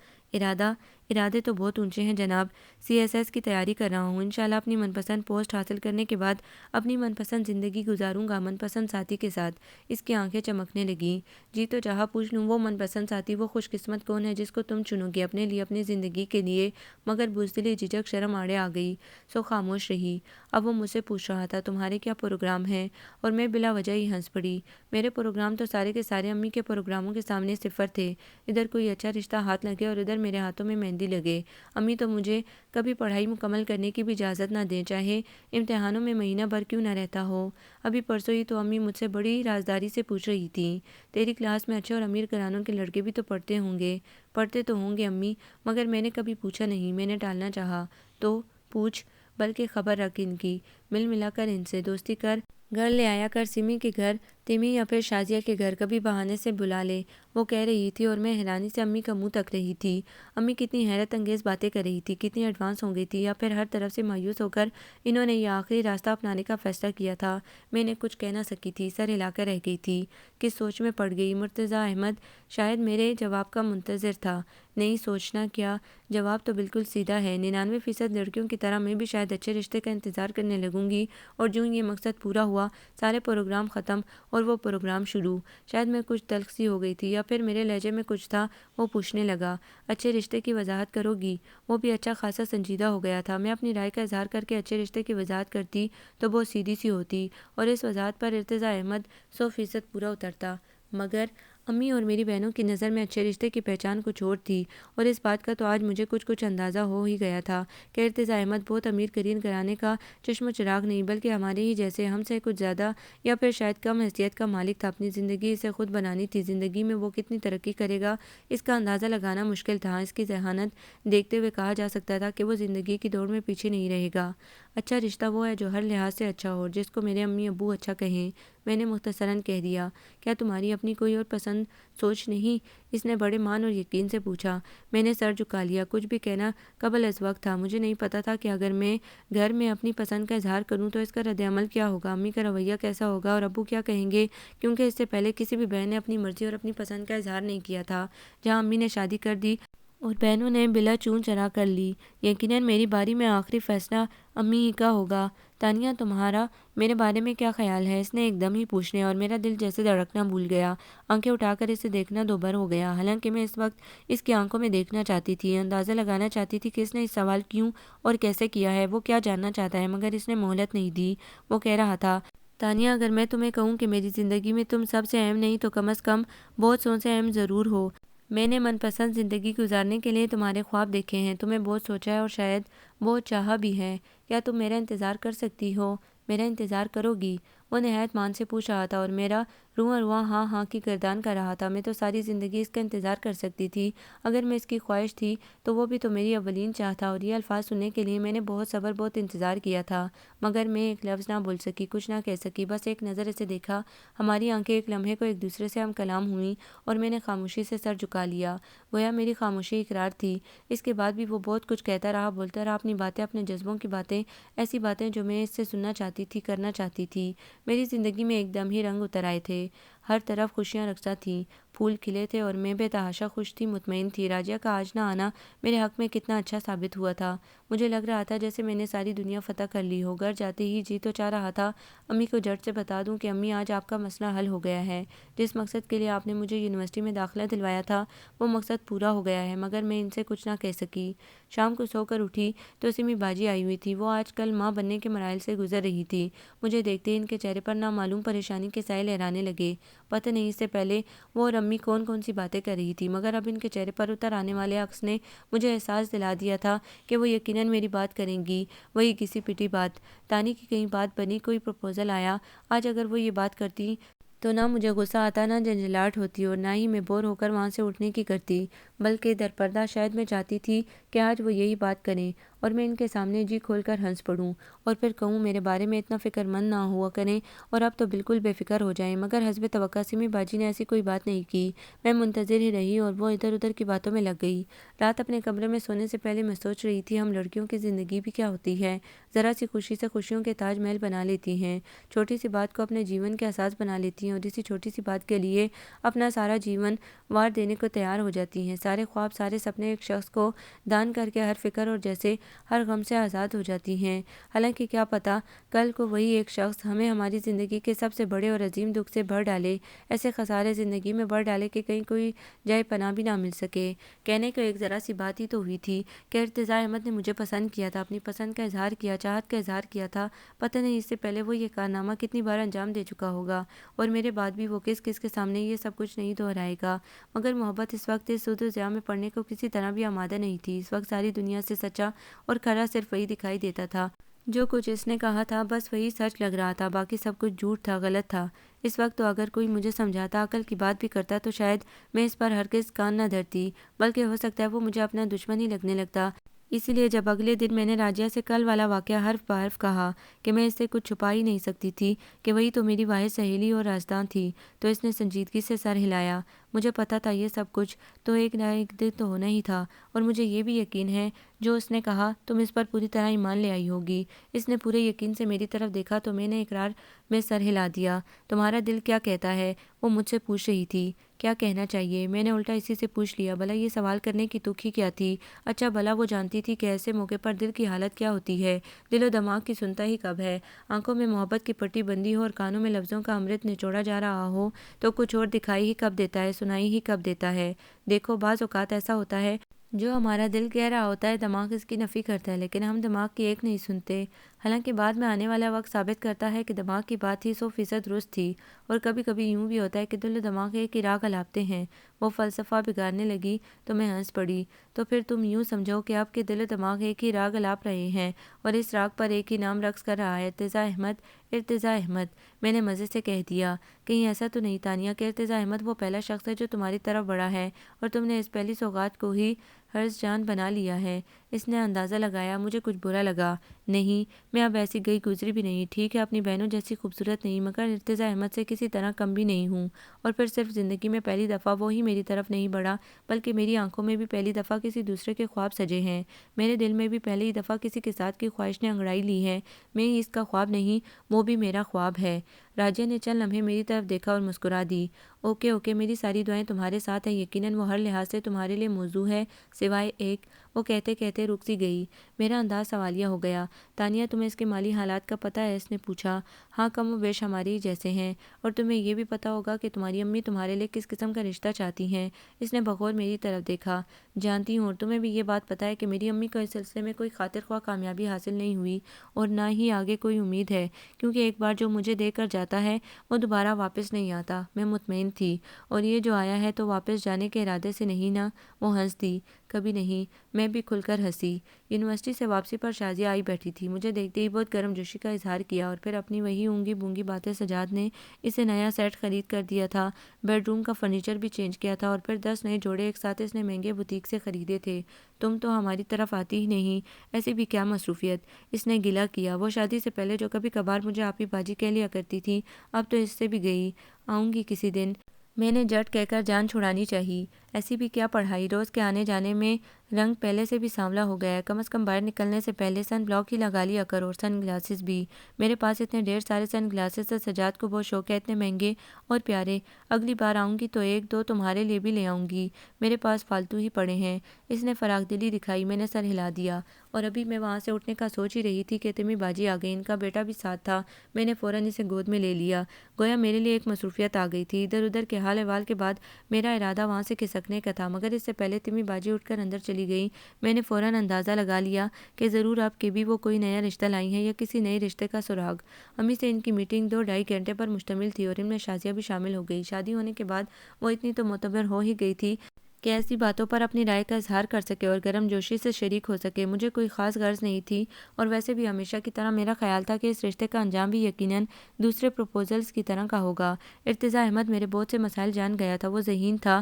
Speaker 1: ارادے تو بہت اونچے ہیں جناب۔ CSS کی تیاری کر رہا ہوں، انشاءاللہ اپنی من پسند پوسٹ حاصل کرنے کے بعد اپنی من پسند زندگی گزاروں گا، من پسند ساتھی کے ساتھ۔ اس کی آنکھیں چمکنے لگیں۔ جی تو چاہا پوچھ لوں، وہ من پسند ساتھی، وہ خوش قسمت کون ہے جس کو تم چنو گے اپنے لیے، اپنی زندگی کے لیے؟ مگر بزدلی، جھجک، شرم آڑے آ گئی، سو خاموش رہی۔ اب وہ مجھ سے پوچھ رہا تھا، تمہارے کیا پروگرام ہیں؟ اور میں بلا وجہ ہی ہنس پڑی۔ میرے پروگرام تو سارے کے سارے امی کے پروگراموں کے سامنے صفر تھے۔ ادھر کوئی اچھا رشتہ ہاتھ لگے اور ادھر میرے ہاتھوں میں مہندی لگے۔ امی تو مجھے کبھی پڑھائی مکمل کرنے کی بھی اجازت نہ دیں، چاہے امتحانوں میں مہینہ بھر کیوں نہ رہتا ہو۔ ابھی پرسوں ہی تو امی مجھ سے بڑی رازداری سے پوچھ رہی تھیں، تیری کلاس میں اچھے اور امیر گھرانوں کے لڑکے بھی تو پڑھتے ہوں گے؟ پڑھتے تو ہوں گے امی، مگر میں نے کبھی پوچھا نہیں، میں نے ٹالنا چاہا۔ تو پوچھ، بلکہ خبر رکھ ان کی، مل ملا کر ان سے دوستی کر، گھر لے آیا کر، سمی کے گھر، تیمی یا پھر شازیہ کے گھر، کبھی بہانے سے بلا لے۔ وہ کہہ رہی تھی اور میں حیرانی سے امی کا منہ تک رہی تھی۔ امی کتنی حیرت انگیز باتیں کر رہی تھی، کتنی ایڈوانس ہو گئی تھی، یا پھر ہر طرف سے مایوس ہو کر انہوں نے یہ آخری راستہ اپنانے کا فیصلہ کیا تھا؟ میں نے کچھ کہہ نہ سکی تھی، سر ہلا کر رہ گئی تھی۔ کس سوچ میں پڑ گئی؟ مرتضیٰ احمد شاید میرے جواب کا منتظر تھا۔ نہیں، سوچنا کیا، جواب تو بالکل سیدھا ہے۔ 99% لڑکیوں کی طرح میں بھی شاید اچھے رشتے کا انتظار کرنے لگوں گی، اور جو یہ مقصد پورا ہوا، سارے پروگرام ختم اور وہ پروگرام شروع۔ شاید میں کچھ تلخ سی ہو گئی تھی، یا پھر میرے لہجے میں کچھ تھا۔ وہ پوچھنے لگا، اچھے رشتے کی وضاحت کرو گی؟ وہ بھی اچھا خاصا سنجیدہ ہو گیا تھا۔ میں اپنی رائے کا اظہار کر کے اچھے رشتے کی وضاحت کرتی تو بہت سیدھی سی ہوتی، اور اس وضاحت پر ارتضیٰ احمد 100% پورا اترتا، مگر امی اور میری بہنوں کی نظر میں اچھے رشتے کی پہچان کچھ اور تھی، اور اس بات کا تو آج مجھے کچھ اندازہ ہو ہی گیا تھا کہ ارتضیٰ احمد بہت امیر ترین گھرانے کا چشم و چراغ نہیں، بلکہ ہمارے ہی جیسے، ہم سے کچھ زیادہ یا پھر شاید کم حیثیت کا مالک تھا۔ اپنی زندگی اسے خود بنانی تھی، زندگی میں وہ کتنی ترقی کرے گا اس کا اندازہ لگانا مشکل تھا۔ اس کی ذہانت دیکھتے ہوئے کہا جا سکتا تھا کہ وہ زندگی کی دوڑ میں پیچھے نہیں رہے گا۔ اچھا رشتہ وہ ہے جو ہر لحاظ سے اچھا ہو، جس کو میرے امی ابو اچھا کہیں۔ میں نے مختصراً کہہ دیا۔ کیا تمہاری اپنی کوئی اور پسند سوچ نہیں؟ اس نے بڑے مان اور یقین سے پوچھا۔ میں نے سر جھکا لیا۔ کچھ بھی کہنا قبل از وقت تھا۔ مجھے نہیں پتا تھا کہ اگر میں گھر میں اپنی پسند کا اظہار کروں تو اس کا رد عمل کیا ہوگا، امی کا رویہ کیسا ہوگا، اور ابو کیا کہیں گے، کیونکہ اس سے پہلے کسی بھی بہن نے اپنی مرضی اور اپنی پسند کا اظہار نہیں کیا تھا۔ جہاں امی نے شادی کر دی اور بہنوں نے بلا چون چرا کر لی، یقیناً میری باری میں آخری فیصلہ امی ہی کا ہوگا۔ تانیہ، تمہارا میرے بارے میں کیا خیال ہے؟ اس نے ایک دم ہی پوچھنے، اور میرا دل جیسے دھڑکنا بھول گیا۔ آنکھیں اٹھا کر اسے دیکھنا دوبر ہو گیا، حالانکہ میں اس وقت اس کی آنکھوں میں دیکھنا چاہتی تھی، اندازہ لگانا چاہتی تھی کہ اس نے اس سوال کیوں اور کیسے کیا ہے، وہ کیا جاننا چاہتا ہے، مگر اس نے مہلت نہیں دی۔ وہ کہہ رہا تھا، تانیہ، اگر میں تمہیں کہوں کہ میری زندگی میں تم سب سے اہم نہیں تو کم از کم بہت سو سے اہم ضرور ہو۔ میں نے من پسند زندگی گزارنے کے لیے تمہارے خواب دیکھے ہیں، تمہیں بہت سوچا ہے اور شاید بہت چاہا بھی ہے۔ کیا تم میرا انتظار کر سکتی ہو؟ میرا انتظار کرو گی؟ وہ نہایت مان سے پوچھ رہا تھا اور میرا رواں رواں ہاں ہاں کی گردان کر رہا تھا۔ میں تو ساری زندگی اس کا انتظار کر سکتی تھی اگر میں اس کی خواہش تھی، تو وہ بھی تو میری اولین چاہ تھا، اور یہ الفاظ سننے کے لیے میں نے بہت صبر بہت انتظار کیا تھا، مگر میں ایک لفظ نہ بول سکی، کچھ نہ کہہ سکی، بس ایک نظر سے دیکھا۔ ہماری آنکھیں ایک لمحے کو ایک دوسرے سے ہم کلام ہوئیں اور میں نے خاموشی سے سر جھکا لیا، گویا میری خاموشی اقرار تھی۔ اس کے بعد بھی وہ بہت کچھ کہتا رہا، بولتا رہا، اپنی باتیں، اپنے جذبوں کی باتیں، ایسی باتیں جو میں اس سے سننا چاہتی تھی، کرنا چاہتی تھی۔ میری زندگی میں ایک دم ہی رنگ اتر آئے تھے، ہر طرف خوشیاں رقصاں تھیں، پھول کھلے تھے اور میں بے تحاشا خوش تھی، مطمئن تھی۔ راجیہ کا آج نہ آنا میرے حق میں کتنا اچھا ثابت ہوا تھا۔ مجھے لگ رہا تھا جیسے میں نے ساری دنیا فتح کر لی ہو۔ گھر جاتے ہی جی تو چاہ رہا تھا امی کو جھٹ سے بتا دوں کہ امی آج آپ کا مسئلہ حل ہو گیا ہے، جس مقصد کے لیے آپ نے مجھے یونیورسٹی میں داخلہ دلوایا تھا وہ مقصد پورا ہو گیا ہے، مگر میں ان سے کچھ نہ کہہ سکی۔ شام کو سو کر اٹھی تو سمی باجی آئی ہوئی تھی، وہ آج کل ماں بننے کے مراحل سے گزر رہی تھی۔ مجھے دیکھتے ہی ان کے چہرے پر نامعلوم پریشانی کے سائے لہرانے لگے۔ پتہ نہیں اس سے پہلے وہ اور امی کون کون سی باتیں کر رہی تھی، مگر اب ان کے چہرے پر اتر آنے والے عکس نے مجھے احساس دلا دیا تھا کہ وہ یقیناً میری بات کریں گی، وہی کسی پٹی بات، تانی کی کہیں بات بنی، کوئی پروپوزل آیا۔ آج اگر وہ یہ بات کرتی تو نہ مجھے غصہ آتا، نہ جھنجھلاہٹ ہوتی، اور نہ ہی میں بور ہو کر وہاں سے اٹھنے کی کرتی، بلکہ درپردہ شاید میں چاہتی تھی کہ آج وہ یہی بات کریں اور میں ان کے سامنے جی کھول کر ہنس پڑوں اور پھر کہوں میرے بارے میں اتنا فکر مند نہ ہوا کریں اور اب تو بالکل بے فکر ہو جائیں، مگر حسب توقع سمی باجی نے ایسی کوئی بات نہیں کی۔ میں منتظر ہی رہی اور وہ ادھر ادھر کی باتوں میں لگ گئی۔ رات اپنے کمرے میں سونے سے پہلے میں سوچ رہی تھی ہم لڑکیوں کی زندگی بھی کیا ہوتی ہے، ذرا سی خوشی سے خوشیوں کے تاج محل بنا لیتی ہیں، چھوٹی سی بات کو اپنے جیون کے اساس بنا لیتی ہیں اور اسی چھوٹی سی بات کے لیے اپنا سارا جیون وار دینے کو تیار ہو جاتی ہیں، سارے خواب سارے سپنے ایک شخص کو دان کر کے ہر فکر اور جیسے ہر غم سے آزاد ہو جاتی ہیں۔ حالانکہ کیا پتہ کل کو وہی ایک شخص ہمیں ہماری زندگی کے سب سے بڑے اور عظیم دکھ سے بھر ڈالے، ایسے خسارے زندگی میں بھر ڈالے کہ کہیں کوئی جائے پناہ بھی نہ مل سکے۔ کہنے کو ایک ذرا سی بات ہی تو ہوئی تھی کہ ارتضیٰ احمد نے مجھے پسند کیا تھا، اپنی پسند کا اظہار کیا، چاہت کا اظہار کیا تھا۔ پتہ نہیں اس سے پہلے وہ یہ کارنامہ کتنی بار انجام دے چکا ہوگا اور میرے بعد بھی وہ کس کس کے سامنے یہ سب کچھ نہیں دہرائے گا، مگر محبت اس وقت اس سود و ضیاع میں پڑنے کو کسی طرح بھی آمادہ نہیں تھی۔ اس وقت ساری دنیا سے سچا اور کھرا صرف وہی دکھائی دیتا تھا، جو کچھ اس نے کہا تھا بس وہی سچ لگ رہا تھا، باقی سب کچھ جھوٹ تھا، غلط تھا۔ اس وقت تو اگر کوئی مجھے سمجھاتا، عقل کی بات بھی کرتا تو شاید میں اس پر ہرگز کان نہ دھرتی، بلکہ ہو سکتا ہے وہ مجھے اپنا دشمن ہی لگنے لگتا۔ اسی لیے جب اگلے دن میں نے راجیہ سے کل والا واقعہ حرف بحرف کہا کہ میں اس سے کچھ چھپا ہی نہیں سکتی تھی کہ وہی تو میری واحد سہیلی اور رازداں تھی، تو اس نے سنجیدگی سے سر ہلایا۔ مجھے پتا تھا یہ سب کچھ تو ایک نہ ایک دن تو ہونا ہی تھا، اور مجھے یہ بھی یقین ہے جو اس نے کہا تم اس پر پوری طرح ایمان لے آئی ہوگی۔ اس نے پورے یقین سے میری طرف دیکھا تو میں نے اقرار میں سر ہلا دیا۔ تمہارا دل کیا کہتا ہے؟ وہ مجھ سے پوچھ رہی تھی۔ کیا کہنا چاہیے؟ میں نے الٹا اسی سے پوچھ لیا۔ بھلا یہ سوال کرنے کی تک ہی کیا تھی؟ اچھا بھلا وہ جانتی تھی کہ ایسے موقع پر دل کی حالت کیا ہوتی ہے، دل و دماغ کی سنتا ہی کب ہے۔ آنکھوں میں محبت کی پٹی بندی ہو اور کانوں میں لفظوں کا امرت نچوڑا جا رہا ہو تو کچھ اور دکھائی ہی کب دیتا ہے، سنائی ہی کب دیتا ہے۔ دیکھو بعض اوقات ایسا ہوتا ہے جو ہمارا دل کہہ رہا ہوتا ہے دماغ اس کی نفی کرتا ہے، لیکن ہم دماغ کی ایک نہیں سنتے۔ حالانکہ بعد میں آنے والا وقت ثابت کرتا ہے کہ دماغ کی بات ہی 100% درست تھی، اور کبھی کبھی یوں بھی ہوتا ہے کہ دل و دماغ ایک ہی راگ الاپتے ہیں۔ وہ فلسفہ بگاڑنے لگی تو میں ہنس پڑی۔ تو پھر تم یوں سمجھو کہ اب کے دل و دماغ ایک ہی راگ الاپ رہے ہیں اور اس راگ پر ایک ہی نام رقص کر رہا ہے، ارتضیٰ احمد۔ ارتضیٰ احمد، میں نے مزے سے کہہ دیا۔ کہیں ایسا تو نہیں تانیہ کہ ارتضیٰ احمد وہ پہلا شخص ہے جو تمہاری طرف بڑھا ہے اور تم نے اس پہلی سوغات کو ہی حرز جان بنا لیا ہے؟ اس نے اندازہ لگایا۔ مجھے کچھ برا لگا۔ نہیں، میں اب ایسی گئی گزری بھی نہیں، ٹھیک ہے اپنی بہنوں جیسی خوبصورت نہیں، مگر ارتضیٰ احمد سے کسی طرح کم بھی نہیں ہوں، اور پھر صرف زندگی میں پہلی دفعہ وہ ہی میری طرف نہیں بڑھا، بلکہ میری آنکھوں میں بھی پہلی دفعہ کسی دوسرے کے خواب سجے ہیں، میرے دل میں بھی پہلی دفعہ کسی کے ساتھ کی خواہش نے انگڑائی لی ہے۔ میں ہی اس کا خواب نہیں، وہ بھی میرا خواب ہے۔ راجیہ نے چند لمحے میری طرف دیکھا اور مسکرا دی۔ اوکے اوکے، میری ساری دعائیں تمہارے ساتھ ہیں، یقیناً وہ ہر لحاظ سے تمہارے لیے موزوں ہے، سوائے ایک وہ کہتے کہتے رک سی گئی۔ میرا انداز سوالیہ ہو گیا۔ تانیہ تمہیں اس کے مالی حالات کا پتہ ہے؟ اس نے پوچھا۔ ہاں کم و بیش ہمارے ہی جیسے ہیں، اور تمہیں یہ بھی پتہ ہوگا کہ تمہاری امی تمہارے لیے کس قسم کا رشتہ چاہتی ہیں۔ اس نے بغور میری طرف دیکھا۔ جانتی ہوں، اور تمہیں بھی یہ بات پتہ ہے کہ میری امی کو اس سلسلے میں کوئی خاطر خواہ کامیابی حاصل نہیں ہوئی اور نہ ہی آگے کوئی امید ہے، کیونکہ ایک بار جو مجھے دے کر جاتا ہے وہ دوبارہ واپس نہیں آتا۔ میں مطمئن تھی، اور یہ جو آیا ہے تو واپس جانے کے ارادے سے نہیں نا؟ وہ ہنس دی۔ کبھی نہیں۔ میں بھی کھل کر ہنسی۔ یونیورسٹی سے واپسی پر شازیہ آئی بیٹھی تھی۔ مجھے دیکھتے ہی بہت گرم جوشی کا اظہار کیا، اور پھر اپنی وہی اونگی بونگی باتیں سجاد نے اسے نیا سیٹ خرید کر دیا تھا، بیڈ روم کا فرنیچر بھی چینج کیا تھا، اور پھر 10 نئے جوڑے ایک ساتھ اس نے مہنگے بوتیک سے خریدے تھے۔ تم تو ہماری طرف آتی ہی نہیں، ایسی بھی کیا مصروفیت؟ اس نے گلہ کیا۔ وہ شادی سے پہلے جو کبھی کبھار مجھے آپی باجی کہہ لیا کرتی تھی، اب تو اس سے بھی گئی۔ آؤں گی کسی دن، میں نے جٹ کہہ کر جان چھڑانی چاہی۔ ایسی بھی کیا پڑھائی، روز کے آنے جانے میں رنگ پہلے سے بھی سانولا ہو گیا ہے۔ کم از کم باہر نکلنے سے پہلے سن بلاک ہی لگا لیا کر، اور سن گلاسز بھی۔ میرے پاس اتنے ڈھیر سارے سن گلاسز سے سجاد کو بہت شوق ہے، اتنے مہنگے اور پیارے۔ اگلی بار آؤں گی تو ایک دو تمہارے لیے بھی لے آؤں گی، میرے پاس فالتو ہی پڑے ہیں۔ اس نے فراخ دلی دکھائی۔ میں نے سر ہلا دیا، اور ابھی میں وہاں سے اٹھنے کا سوچ ہی رہی تھی کہ تمی باجی آ گئی۔ ان کا بیٹا بھی ساتھ تھا۔ میں نے فوراً اسے گود میں لے لیا، گویا میرے لیے ایک مصروفیت آ گئی تھی۔ ادھر ادھر کے حال احوال کے بعد میرا ارادہ وہاں سے کھسکنے کا تھا، مگر اس سے پہلے تمی باجی اٹھ کر اندر چلی گئی۔ میں نے فوراً اندازہ لگا لیا کہ ضرور آپ کے بھی وہ کوئی نیا رشتہ لائی ہیں یا کسی نئے رشتے کا سراغ۔ امی سے ان کی میٹنگ 2-2.5 گھنٹے پر مشتمل تھی، اور ان میں شازیہ بھی شامل ہو گئی۔ شادی ہونے کے بعد وہ اتنی تو معتبر ہو ہی گئی تھی کہ ایسی باتوں پر اپنی رائے کا اظہار کر سکے اور گرم جوشی سے شریک ہو سکے۔ مجھے کوئی خاص غرض نہیں تھی، اور ویسے بھی ہمیشہ کی طرح میرا خیال تھا کہ اس رشتے کا انجام بھی یقیناً دوسرے پروپوزلز کی طرح کا ہوگا۔ ارتضیٰ احمد میرے بہت سے مسائل جان گیا تھا۔ وہ ذہین تھا،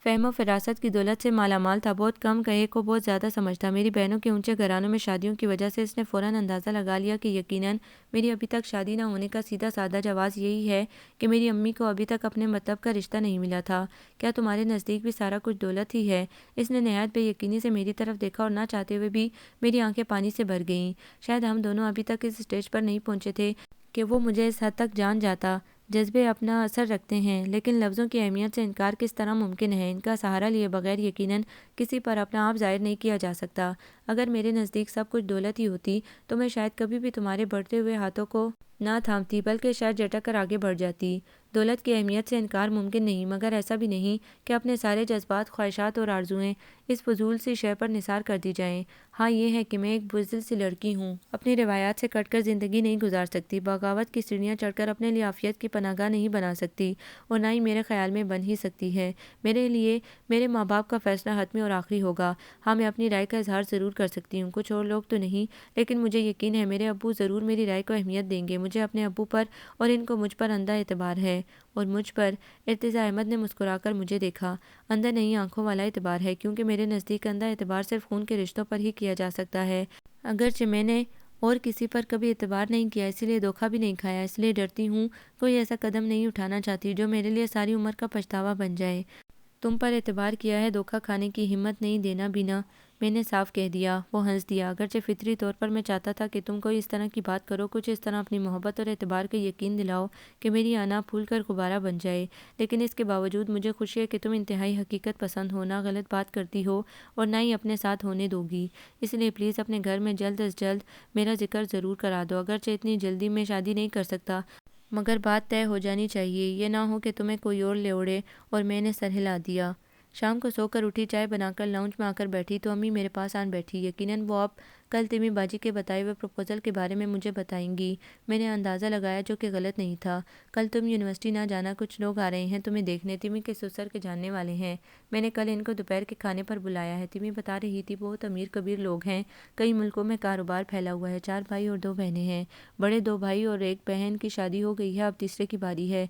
Speaker 1: فہم و فراست کی دولت سے مالا مال تھا، بہت کم کہے کو بہت زیادہ سمجھتا۔ میری بہنوں کے اونچے گھرانوں میں شادیوں کی وجہ سے اس نے فوراً اندازہ لگا لیا کہ یقیناً میری ابھی تک شادی نہ ہونے کا سیدھا سادہ جواز یہی ہے کہ میری امی کو ابھی تک اپنے مطلب کا رشتہ نہیں ملا تھا۔ کیا تمہارے نزدیک بھی سارا کچھ دولت ہی ہے؟ اس نے نہایت بے یقینی سے میری طرف دیکھا، اور نہ چاہتے ہوئے بھی میری آنکھیں پانی سے بھر گئیں۔ شاید ہم دونوں ابھی تک اس اسٹیج پر نہیں پہنچے تھے کہ وہ مجھے اس حد تک جان جاتا۔ جذبے اپنا اثر رکھتے ہیں، لیکن لفظوں کی اہمیت سے انکار کس طرح ممکن ہے؟ ان کا سہارا لیے بغیر یقیناً کسی پر اپنا آپ ظاہر نہیں کیا جا سکتا۔ اگر میرے نزدیک سب کچھ دولت ہی ہوتی تو میں شاید کبھی بھی تمہارے بڑھتے ہوئے ہاتھوں کو نہ تھامتی، بلکہ شاید جھٹک کر آگے بڑھ جاتی۔ دولت کی اہمیت سے انکار ممکن نہیں، مگر ایسا بھی نہیں کہ اپنے سارے جذبات، خواہشات اور آرزوئیں اس فضول سی شے پر نثار کر دی جائیں۔ ہاں یہ ہے کہ میں ایک بزدل سی لڑکی ہوں، اپنی روایات سے کٹ کر زندگی نہیں گزار سکتی، بغاوت کی سیڑھیاں چڑھ کر اپنے لیے عافیت کی پناہ گاہ نہیں بنا سکتی، اور نہ ہی میرے خیال میں بن ہی سکتی ہے۔ میرے لیے میرے ماں باپ کا فیصلہ حتمی اور آخری ہوگا۔ ہاں میں اپنی رائے کا اظہار ضرور کر سکتی ہوں، کچھ اور لوگ تو نہیں، لیکن مجھے یقین ہے میرے ابو ضرور میری رائے کو اہمیت دیں گے۔ مجھے اپنے ابو پر اور ان کو مجھ پر اندھا اعتبار ہے۔ اور مجھ پر؟ ارتضیٰ احمد نے مسکرا کر مجھے دیکھا۔ اندھا نہیں، آنکھوں والا اعتبار ہے، کیونکہ میرے نزدیک اندھا اعتبار صرف خون کے رشتوں پر ہی کیا جا سکتا ہے۔ اگرچہ میں نے اور کسی پر کبھی اعتبار نہیں کیا، اسی لیے دھوکہ بھی نہیں کھایا، اس لیے ڈرتی ہوں، کوئی ایسا قدم نہیں اٹھانا چاہتی جو میرے لیے ساری عمر کا پچھتاوا بن جائے۔ تم پر اعتبار کیا ہے، دھوکہ کھانے کی ہمت نہیں، دینا بھی نہ، میں نے صاف کہہ دیا۔ وہ ہنس دیا۔ اگرچہ فطری طور پر میں چاہتا تھا کہ تم کوئی اس طرح کی بات کرو، کچھ اس طرح اپنی محبت اور اعتبار کا یقین دلاؤ کہ میری انا پھول کر غبارہ بن جائے، لیکن اس کے باوجود مجھے خوشی ہے کہ تم انتہائی حقیقت پسند ہو، نہ غلط بات کرتی ہو اور نہ ہی اپنے ساتھ ہونے دو گی۔ اس لیے پلیز اپنے گھر میں جلد از جلد میرا ذکر ضرور کرا دو۔ اگرچہ اتنی جلدی میں شادی نہیں کر سکتا، مگر بات طے ہو جانی چاہیے، یہ نہ ہو کہ تمہیں کوئی اور لے اڑے۔ اور میں نے سر ہلا دیا۔ شام کو سو کر اٹھی، چائے بنا کر لاؤنج میں آ کر بیٹھی تو امی میرے پاس آن بیٹھی۔ یقیناً وہ اب کل تمی باجی کے بتائے ہوئے پروپوزل کے بارے میں مجھے بتائیں گی۔ میں نے اندازہ لگایا، جو کہ غلط نہیں تھا۔ کل تم یونیورسٹی نہ جانا، کچھ لوگ آ رہے ہیں تمہیں دیکھنے، تمی کے سسر کے جاننے والے ہیں۔ میں نے کل ان کو دوپہر کے کھانے پر بلایا ہے۔ تمی بتا رہی تھی بہت امیر کبیر لوگ ہیں، کئی ملکوں میں کاروبار پھیلا ہوا ہے، 4 بھائی اور 2 بہنیں ہیں، بڑے 2 بھائی اور ایک بہن کی شادی ہو گئی ہے، اب تیسرے کی باری ہے۔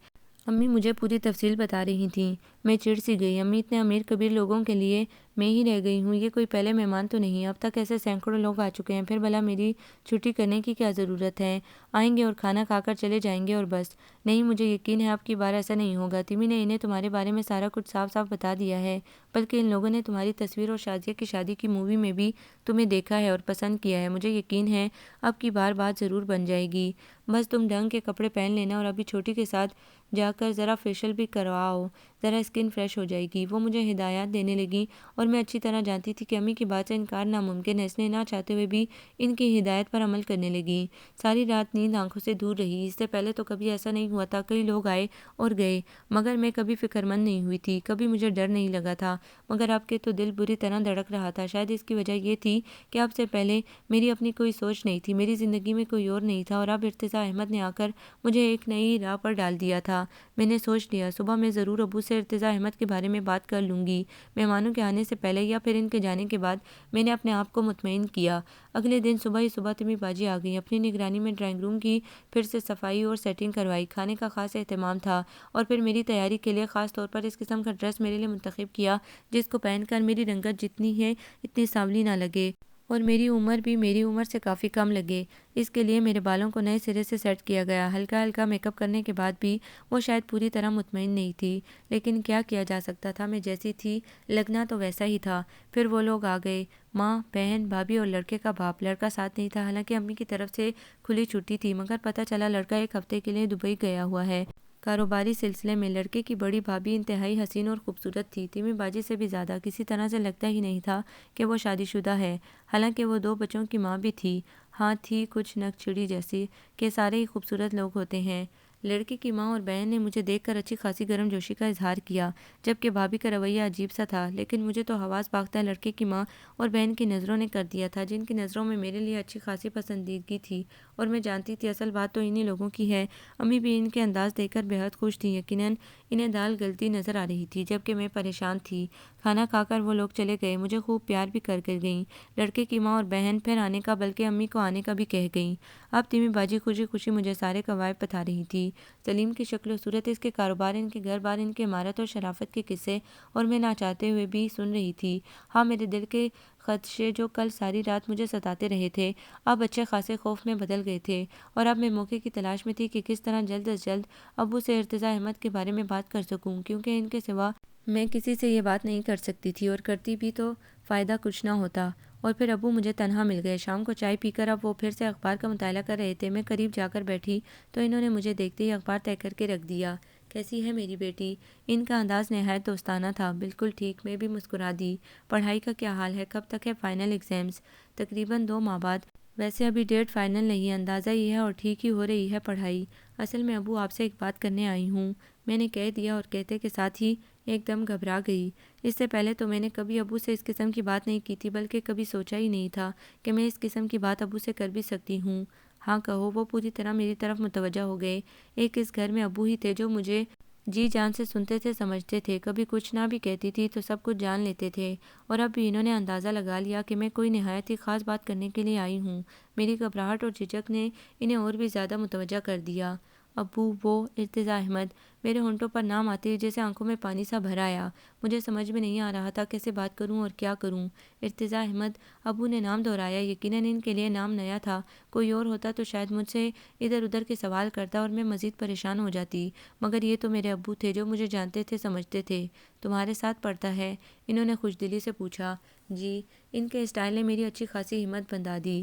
Speaker 1: امی مجھے پوری تفصیل بتا رہی تھیں۔ میں چڑ سی گئی۔ امی اتنے امیر کبیر لوگوں کے لیے میں ہی رہ گئی ہوں، یہ کوئی پہلے مہمان تو نہیں؟ اب تک ایسے سینکڑوں لوگ آ چکے ہیں، پھر بھلا میری چھٹی کرنے کی کیا ضرورت ہے؟ آئیں گے اور کھانا کھا کر چلے جائیں گے اور بس۔ نہیں، مجھے یقین ہے اب کی بار ایسا نہیں ہوگا۔ تمی نے انہیں تمہارے بارے میں سارا کچھ صاف صاف بتا دیا ہے، بلکہ ان لوگوں نے تمہاری تصویر اور شازیہ کی شادی کی مووی میں بھی تمہیں دیکھا ہے اور پسند کیا ہے۔ مجھے یقین ہے اب کی بار بات ضرور بن جائے گی۔ بس تم ڈھنگ کے کپڑے پہن لینا اور ابھی چھوٹی کے ساتھ جا کر ذرا فیشل بھی کرواؤ، ذرا اسکن فریش ہو جائے گی۔ وہ مجھے ہدایات دینے لگیں اور میں اچھی طرح جانتی تھی کہ امی کی بات سے انکار ناممکن ہے، اس لیے نہ چاہتے ہوئے بھی ان کی ہدایت پر عمل کرنے لگیں۔ ساری رات نیند آنکھوں سے دور رہی۔ اس سے پہلے تو کبھی ایسا نہیں ہوا تھا، کئی لوگ آئے اور گئے مگر میں کبھی فکر مند نہیں ہوئی تھی، کبھی مجھے ڈر نہیں لگا تھا، مگر اب کے تو دل بری طرح دھڑک رہا تھا۔ شاید اس کی وجہ یہ تھی کہ اب سے پہلے میری اپنی کوئی سوچ نہیں تھی، میری زندگی میں کوئی اور نہیں تھا، اور اب ارتضیٰ احمد نے آ کر مجھے ایک نئی راہ پر ڈال دیا تھا۔ میں نے سوچ لیا صبح میں ضرور ابو سے ارتضیٰ احمد کے بارے میں بات کر لوں گی، مہمانوں کے آنے سے پہلے یا پھر ان کے جانے کے بعد۔ میں نے اپنے آپ کو مطمئن کیا۔ اگلے دن صبح ہی تمی باجی آ گئی۔ اپنی نگرانی میں ڈرائنگ روم کی پھر سے صفائی اور سیٹنگ کروائی، کھانے کا خاص اہتمام تھا، اور پھر میری تیاری کے لیے خاص طور پر اس قسم کا ڈریس میرے لیے منتخب کیا جس کو پہن کر میری رنگت جتنی ہے اتنی سانولی نہ لگے اور میری عمر بھی میری عمر سے کافی کم لگے۔ اس کے لیے میرے بالوں کو نئے سرے سے سیٹ کیا گیا۔ ہلکا ہلکا میک اپ کرنے کے بعد بھی وہ شاید پوری طرح مطمئن نہیں تھی، لیکن کیا کیا جا سکتا تھا، میں جیسی تھی لگنا تو ویسا ہی تھا۔ پھر وہ لوگ آ گئے، ماں، بہن، بھابھی اور لڑکے کا باپ۔ لڑکا ساتھ نہیں تھا، حالانکہ امی کی طرف سے کھلی چھٹی تھی، مگر پتہ چلا لڑکا ایک ہفتے کے لیے دبئی گیا ہوا ہے کاروباری سلسلے میں۔ لڑکے کی بڑی بھابھی انتہائی حسین اور خوبصورت تھی، تیمی باجی سے بھی زیادہ، کسی طرح سے لگتا ہی نہیں تھا کہ وہ شادی شدہ ہے، حالانکہ وہ 2 بچوں کی ماں بھی تھی۔ ہاں، تھی کچھ نک چڑی جیسی کہ سارے ہی خوبصورت لوگ ہوتے ہیں۔ لڑکی کی ماں اور بہن نے مجھے دیکھ کر اچھی خاصی گرم جوشی کا اظہار کیا، جبکہ بھابھی کا رویہ عجیب سا تھا، لیکن مجھے تو حواس باختہ لڑکے کی ماں اور بہن کی نظروں نے کر دیا تھا، جن کی نظروں میں میرے لیے اچھی خاصی پسندیدگی تھی، اور میں جانتی تھی اصل بات تو انہی لوگوں کی ہے۔ امی بھی ان کے انداز دیکھ کر بہت خوش تھیں، یقیناً انہیں دال گلتی نظر آ رہی تھی، جبکہ میں پریشان تھی۔ کھانا کھا کر وہ لوگ چلے گئے، مجھے خوب پیار بھی کر کے گئیں۔ لڑکے کی ماں اور بہن پھر آنے کا بلکہ امی کو آنے کا بھی کہہ گئیں۔ اب تیمی باجی خوشی خوشی مجھے سارے قوائب بتا رہی تھی، سلیم کی شکل و صورت، اس کے کاروبار، ان کے گھر بار، ان کے عمارت اور شرافت کے قصے، اور میں نہ چاہتے ہوئے بھی سن رہی تھی۔ ہاں، میرے دل کے خدشے جو کل ساری رات مجھے ستاتے رہے تھے اب اچھے خاصے خوف میں بدل گئے تھے، اور اب میں موقع کی تلاش میں تھی کہ کس طرح جلد از جلد ابو سے ارتضیٰ احمد کے بارے میں بات کر سکوں، کیونکہ ان کے سوا میں کسی سے یہ بات نہیں کر سکتی تھی، اور کرتی بھی تو فائدہ کچھ نہ ہوتا۔ اور پھر ابو مجھے تنہا مل گئے۔ شام کو چائے پی کر اب وہ پھر سے اخبار کا مطالعہ کر رہے تھے۔ میں قریب جا کر بیٹھی تو انہوں نے مجھے دیکھتے ہی اخبار طے کر کے رکھ دیا۔ کیسی ہے میری بیٹی؟ ان کا انداز نہایت دوستانہ تھا۔ بالکل ٹھیک، میں بھی مسکرا دی۔ پڑھائی کا کیا حال ہے؟ کب تک ہے فائنل ایگزامز؟ تقریباً 2 ماہ بعد۔ ویسے ابھی ڈیٹ فائنل نہیں ہے، اندازہ یہ ہے، اور ٹھیک ہی ہو رہی ہے پڑھائی۔ اصل میں ابو آپ سے ایک بات کرنے آئی ہوں، میں نے کہہ دیا، اور کہتے کے ساتھ ہی ایک دم گھبرا گئی۔ اس سے پہلے تو میں نے کبھی ابو سے اس قسم کی بات نہیں کی تھی، بلکہ کبھی سوچا ہی نہیں تھا کہ میں اس قسم کی بات ابو سے کر بھی سکتی ہوں۔ ہاں کہو۔ وہ پوری طرح میری طرف متوجہ ہو گئے۔ ایک اس گھر میں ابو ہی تھے جو مجھے جی جان سے سنتے تھے، سمجھتے تھے، کبھی کچھ نہ بھی کہتی تھی تو سب کچھ جان لیتے تھے، اور اب بھی انہوں نے اندازہ لگا لیا کہ میں کوئی نہایت ہی خاص بات کرنے کے لیے آئی ہوں۔ میری گھبراہٹ اور جھجک نے انہیں اور بھی زیادہ متوجہ کر دیا۔ ابو، وہ ارتضیٰ احمد۔ میرے ہونٹوں پر نام آتے ہی جیسے آنکھوں میں پانی سا بھر آیا۔ مجھے سمجھ میں نہیں آ رہا تھا کیسے بات کروں اور کیا کروں۔ ارتضیٰ احمد، ابو نے نام دہرایا۔ یقیناً ان کے لیے نام نیا تھا، کوئی اور ہوتا تو شاید مجھ سے ادھر ادھر کے سوال کرتا اور میں مزید پریشان ہو جاتی، مگر یہ تو میرے ابو تھے جو مجھے جانتے تھے، سمجھتے تھے۔ تمہارے ساتھ پڑھتا ہے؟ انہوں نے خوش دلی سے پوچھا۔ جی۔ ان کے اسٹائل نے میری اچھی خاصی ہمت بندھا دی۔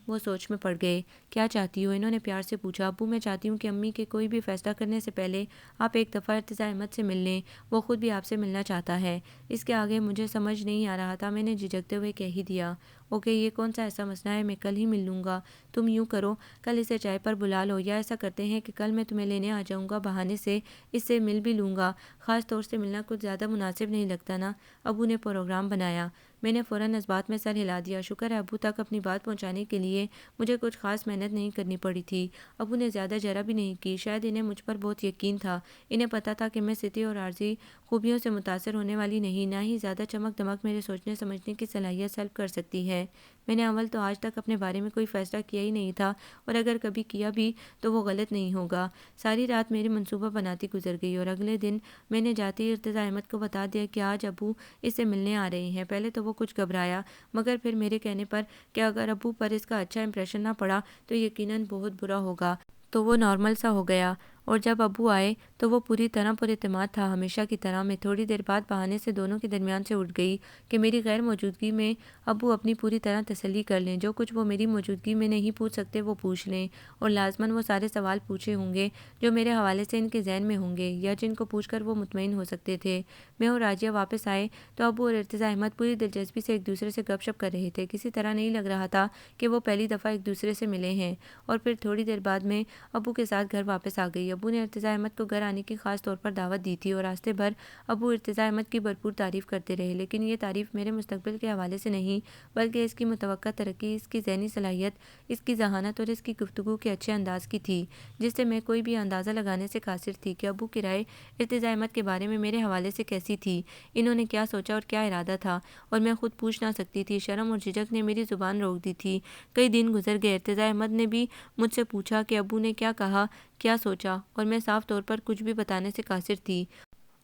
Speaker 1: وہ سوچ میں پڑ گئے۔ کیا چاہتی ہو؟ انہوں نے پیار سے پوچھا۔ ابو، میں چاہتی ہوں کہ امی کے کوئی بھی فیصلہ کرنے سے پہلے آپ ایک دفعہ ارتضیٰ احمد سے مل لیں، وہ خود بھی آپ سے ملنا چاہتا ہے۔ اس کے آگے مجھے سمجھ نہیں آ رہا تھا، میں نے جھجکتے ہوئے کہہ ہی دیا۔ اوکے، یہ کون سا ایسا مسئلہ ہے، میں کل ہی مل لوں گا۔ تم یوں کرو، کل اسے چائے پر بلا لو، یا ایسا کرتے ہیں کہ کل میں تمہیں لینے آ جاؤں گا، بہانے سے اس سے مل بھی لوں گا۔ خاص طور سے ملنا کچھ زیادہ مناسب نہیں لگتا نا؟ ابو نے پروگرام بنایا۔ میں نے فوراً اس بات میں سر ہلا دیا۔ شکر ہے ابو تک اپنی بات پہنچانے کے لیے مجھے کچھ خاص محنت نہیں کرنی پڑی تھی۔ ابو نے زیادہ جرا بھی نہیں کی، شاید انہیں مجھ پر بہت یقین تھا۔ انہیں پتہ تھا کہ میں سطحی اور عارضی خوبیوں سے متاثر ہونے والی نہیں، نہ ہی زیادہ چمک دمک میرے سوچنے سمجھنے کی صلاحیت سلب کر سکتی ہے۔ میں نے اول تو آج تک اپنے بارے میں کوئی فیصلہ کیا ہی نہیں تھا، اور اگر کبھی کیا بھی تو وہ غلط نہیں ہوگا۔ ساری رات میری منصوبہ بناتی گزر گئی، اور اگلے دن میں نے جاتے ہی ارتضیٰ احمد کو بتا دیا کہ آج ابو اس سے ملنے آ رہے ہیں۔ پہلے تو وہ کچھ گھبرایا، مگر پھر میرے کہنے پر کہ اگر ابو پر اس کا اچھا امپریشن نہ پڑا تو یقیناً بہت برا ہوگا، تو وہ نارمل سا ہو گیا، اور جب ابو آئے تو وہ پوری طرح پر اعتماد تھا، ہمیشہ کی طرح۔ میں تھوڑی دیر بعد بہانے سے دونوں کے درمیان سے اٹھ گئی کہ میری غیر موجودگی میں ابو اپنی پوری طرح تسلی کر لیں، جو کچھ وہ میری موجودگی میں نہیں پوچھ سکتے وہ پوچھ لیں، اور لازماً وہ سارے سوال پوچھے ہوں گے جو میرے حوالے سے ان کے ذہن میں ہوں گے یا جن کو پوچھ کر وہ مطمئن ہو سکتے تھے۔ میں اور راجیہ واپس آئے تو ابو اور ارتضیٰ احمد پوری دلچسپی سے ایک دوسرے سے گپ شپ کر رہے تھے۔ کسی طرح نہیں لگ رہا تھا کہ وہ پہلی دفعہ ایک دوسرے سے ملے ہیں۔ اور پھر تھوڑی دیر بعد میں ابو کے ساتھ گھر واپس آ گئی۔ ابو نے ارتضیٰ احمد کو گھر آنے کی خاص طور پر دعوت دی تھی اور راستے بھر ابو ارتضیٰ احمد کی بھرپور تعریف کرتے رہے، لیکن یہ تعریف میرے مستقبل کے حوالے سے نہیں بلکہ اس کی متوقع ترقی، اس کی ذہنی صلاحیت، اس کی ذہانت اور اس کی گفتگو کے اچھے انداز کی تھی، جس سے میں کوئی بھی اندازہ لگانے سے قاصر تھی کہ ابو کی رائے ارتضیٰ احمد کے بارے میں میرے حوالے سے کیسی تھی، انہوں نے کیا سوچا اور کیا ارادہ تھا، اور میں خود پوچھ نہ سکتی تھی۔ شرم اور جھجک نے میری زبان روک دی تھی۔ کئی دن گزر گئے، ارتضیٰ احمد نے بھی مجھ سے پوچھا کہ ابو نے کیا کہا، کیا سوچا، اور میں صاف طور پر کچھ بھی بتانے سے قاصر تھی۔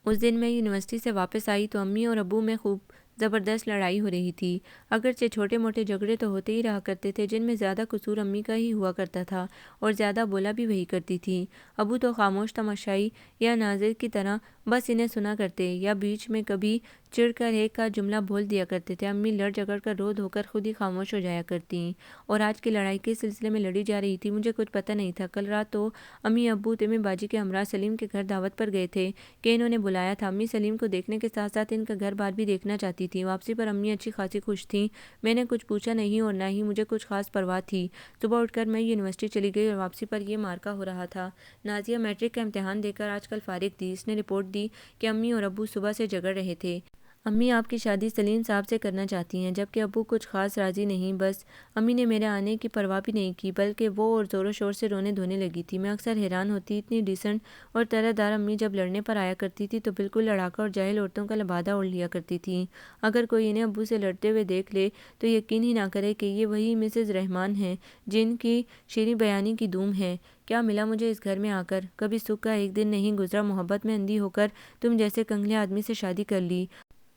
Speaker 1: اس دن میں یونیورسٹی سے واپس آئی تو امی اور ابو میں خوب زبردست لڑائی ہو رہی تھی۔ اگرچہ چھوٹے موٹے جھگڑے تو ہوتے ہی رہا کرتے تھے، جن میں زیادہ قصور امی کا ہی ہوا کرتا تھا اور زیادہ بولا بھی وہی کرتی تھی۔ ابو تو خاموش تماشائی یا ناظر کی طرح بس انہیں سنا کرتے یا بیچ میں کبھی چڑھ کر ایک کا جملہ بول دیا کرتے تھے۔ امی لڑ جھگڑ کر رو دھو کر خود ہی خاموش ہو جایا کرتی، اور آج کی لڑائی کس سلسلے میں لڑی جا رہی تھی مجھے کچھ پتہ نہیں تھا۔ کل رات تو امی ابو تیمم باجی کے ہمراہ سلیم کے گھر دعوت پر گئے تھے کہ انہوں نے بلایا تھا۔ امی سلیم کو دیکھنے کے ساتھ ساتھ ان کا گھر بار بھی دیکھنا چاہتی تھیں۔ واپسی پر امی اچھی خاصی خوش تھیں۔ میں نے کچھ پوچھا نہیں اور نہ ہی مجھے کچھ خاص پرواہ تھی۔ صبح اٹھ کر میں یونیورسٹی چلی گئی اور واپسی پر یہ مارکا ہو رہا تھا۔ نازیہ میٹرک کا امتحان دے کر آج کل فارغ تھی۔ اس نے رپورٹ دی کہ امی اور ابو صبح سے جھگڑ رہے تھے۔ امی آپ کی شادی سلیم صاحب سے کرنا چاہتی ہیں، جبکہ ابو کچھ خاص راضی نہیں۔ بس امی نے میرے آنے کی پرواہ بھی نہیں کی، بلکہ وہ اور زور و شور سے رونے دھونے لگی تھی۔ میں اکثر حیران ہوتی، اتنی ڈیسنٹ اور طرح دار امی جب لڑنے پر آیا کرتی تھی تو بالکل لڑاکا اور جاہل عورتوں کا لبادہ اوڑھ لیا کرتی تھیں۔ اگر کوئی انہیں ابو سے لڑتے ہوئے دیکھ لے تو یقین ہی نہ کرے کہ یہ وہی مسز رحمان ہیں جن کی شیریں بیانی کی دھوم ہے۔ کیا ملا مجھے اس گھر میں آ کر؟ کبھی سکھ کا ایک دن نہیں گزرا محبت میں اندھی ہو کر تم جیسے کنگلے آدمی سے شادی کر لی،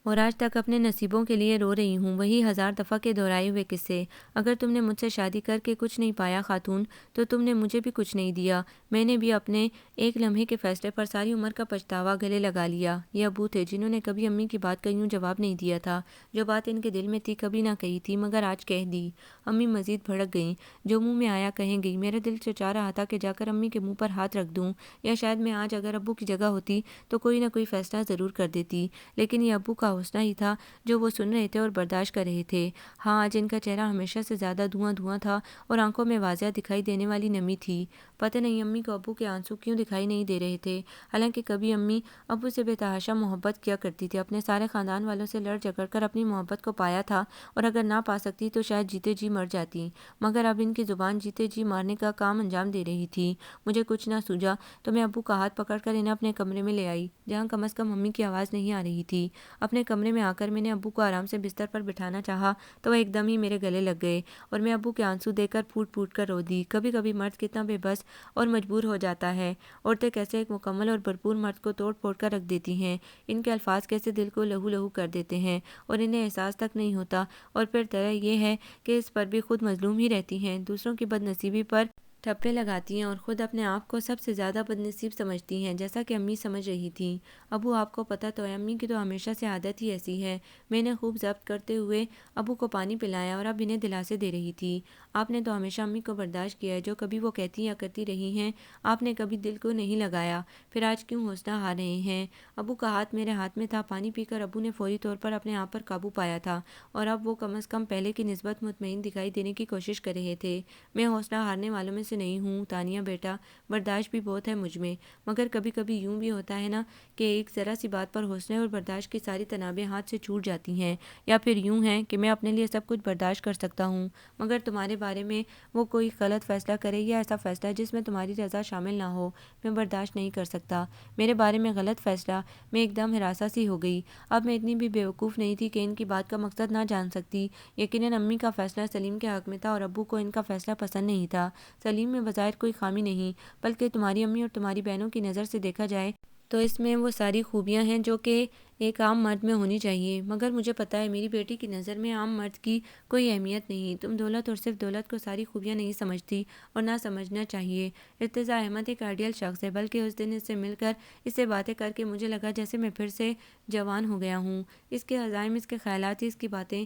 Speaker 1: اور آج تک اپنے نصیبوں کے لیے رو رہی ہوں، وہی ہزار دفعہ کے دہرائے ہوئے قصے۔ اگر تم نے مجھ سے شادی کر کے کچھ نہیں پایا خاتون، تو تم نے مجھے بھی کچھ نہیں دیا۔ میں نے بھی اپنے ایک لمحے کے فیصلے پر ساری عمر کا پچھتاوا گلے لگا لیا۔ یہ ابو تھے جنہوں نے کبھی امی کی بات کا یوں جواب نہیں دیا تھا، جو بات ان کے دل میں تھی کبھی نہ کہی تھی مگر آج کہہ دی۔ امی مزید بھڑک گئیں، جو منہ میں آیا کہیں گئی۔ میرا دل چچا رہا تھا کہ جا کر امی کے منہ پر ہاتھ رکھ دوں، یا شاید میں آج اگر ابو کی جگہ ہوتی تو کوئی نہ کوئی فیصلہ ضرور کر دیتی، لیکن یہ ابو کا حوصلہ ہی تھا جو وہ سن رہے تھے اور برداشت کر رہے تھے۔ ہاں، آج ان کا چہرہ ہمیشہ سے زیادہ دھواں دھواں تھا اور آنکھوں میں واضح دکھائی دینے والی نمی تھی۔ پتہ نہیں امی کو ابو کے آنسو کیوں دکھائی نہیں دے رہے تھے، حالانکہ کبھی امی ابو سے بے تحاشا محبت کیا کرتی تھی، اپنے سارے خاندان والوں سے لڑ جھگڑ کر اپنی محبت کو پایا تھا، اور اگر نہ پا سکتی تو شاید جیتے جی مر جاتی، مگر اب ان کی زبان جیتے جی مارنے کا کام انجام دے رہی تھی۔ مجھے کچھ نہ سوجا تو میں ابو کا ہاتھ پکڑ کر انہیں اپنے کمرے میں لے آئی، جہاں کم از کم امی کی آواز نہیں آ رہی تھی۔ اپنے کمرے میں آ کر میں نے ابو کو آرام سے بستر پر بٹھانا چاہا تو وہ ایک دم ہی میرے گلے لگ گئے، اور میں ابو کے آنسو دیکھ کر پھوٹ پھوٹ کر رو دی۔ کبھی کبھی مرد کتنا بے بس اور مجبور ہو جاتا ہے، عورتیں کیسے ایک مکمل اور بھرپور مرد کو توڑ پھوڑ کر رکھ دیتی ہیں، ان کے الفاظ کیسے دل کو لہو لہو کر دیتے ہیں اور انہیں احساس تک نہیں ہوتا، اور پھر طرح یہ ہے کہ اس پر بھی خود مظلوم ہی رہتی ہیں، دوسروں کی بد نصیبی پر ٹھپے لگاتی ہیں اور خود اپنے آپ کو سب سے زیادہ بد نصیب سمجھتی ہیں، جیسا کہ امی سمجھ رہی تھیں۔ ابو آپ کو پتہ تو ہے، امی کی تو ہمیشہ سے عادت ہی ایسی ہے۔ میں نے خوب ضبط کرتے ہوئے ابو کو پانی پلایا اور اب انہیں دلاسے دے رہی تھی۔ آپ نے تو ہمیشہ امی کو برداشت کیا ہے، جو کبھی وہ کہتی یا کرتی رہی ہیں آپ نے کبھی دل کو نہیں لگایا، پھر آج کیوں حوصلہ ہار رہے ہیں؟ ابو کا ہاتھ میرے ہاتھ میں تھا۔ پانی پی کر ابو نے فوری طور پر اپنے آپ پر قابو پایا تھا، اور اب وہ کم از کم پہلے کی نسبت مطمئن دکھائی دینے کی کوشش کر رہے تھے۔ میں حوصلہ ہارنے والوں میں سے نہیں ہوں تانیہ بیٹا، برداشت بھی بہت ہے مجھ میں، مگر کبھی کبھی یوں بھی ہوتا ہے نا کہ ایک ذرا سی بات پر حوصلے اور برداشت کی ساری تنابیں ہاتھ سے چھوٹ جاتی ہیں، یا پھر یوں ہے کہ میں اپنے لیے سب کچھ برداشت کر سکتا ہوں، مگر تمہارے بارے میں وہ کوئی غلط فیصلہ کرے یا ایسا فیصلہ جس میں تمہاری رضا شامل نہ ہو، میں برداشت نہیں کر سکتا۔ میرے بارے میں غلط فیصلہ، میں ایک دم ہراساں سی ہو گئی۔ اب میں اتنی بھی بیوقوف نہیں تھی کہ ان کی بات کا مقصد نہ جان سکتی۔ یقیناً امی کا فیصلہ سلیم کے حق میں تھا اور ابو کو ان کا فیصلہ پسند نہیں تھا۔ سلیم میں بظاہر کوئی خامی نہیں، بلکہ تمہاری امی اور تمہاری بہنوں کی نظر سے دیکھا جائے تو اس میں وہ ساری خوبیاں ہیں جو کہ ایک عام مرد میں ہونی چاہیے، مگر مجھے پتہ ہے میری بیٹی کی نظر میں عام مرد کی کوئی اہمیت نہیں۔ تم دولت اور صرف دولت کو ساری خوبیاں نہیں سمجھتی اور نہ سمجھنا چاہیے۔ ارتضیٰ احمد ایک آئیڈیل شخص ہے، بلکہ اس دن اس سے مل کر، اس سے باتیں کر کے مجھے لگا جیسے میں پھر سے جوان ہو گیا ہوں۔ اس کے عزائم، اس کے خیالات، اس کی باتیں،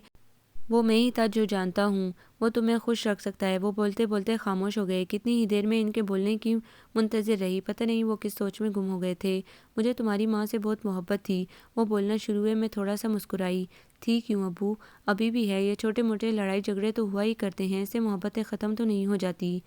Speaker 1: وہ میں ہی تھا جو جانتا ہوں وہ تمہیں خوش رکھ سکتا ہے۔ وہ بولتے بولتے خاموش ہو گئے۔ کتنی ہی دیر میں ان کے بولنے کی منتظر رہی، پتہ نہیں وہ کس سوچ میں گم ہو گئے تھے۔ مجھے تمہاری ماں سے بہت محبت تھی، وہ بولنا شروع ہوئے۔ میں تھوڑا سا مسکرائی۔ تھی کیوں ابو؟ ابھی بھی ہے۔ یہ چھوٹے موٹے لڑائی جھگڑے تو ہوا ہی کرتے ہیں، اس سے محبتیں ختم تو نہیں ہو جاتی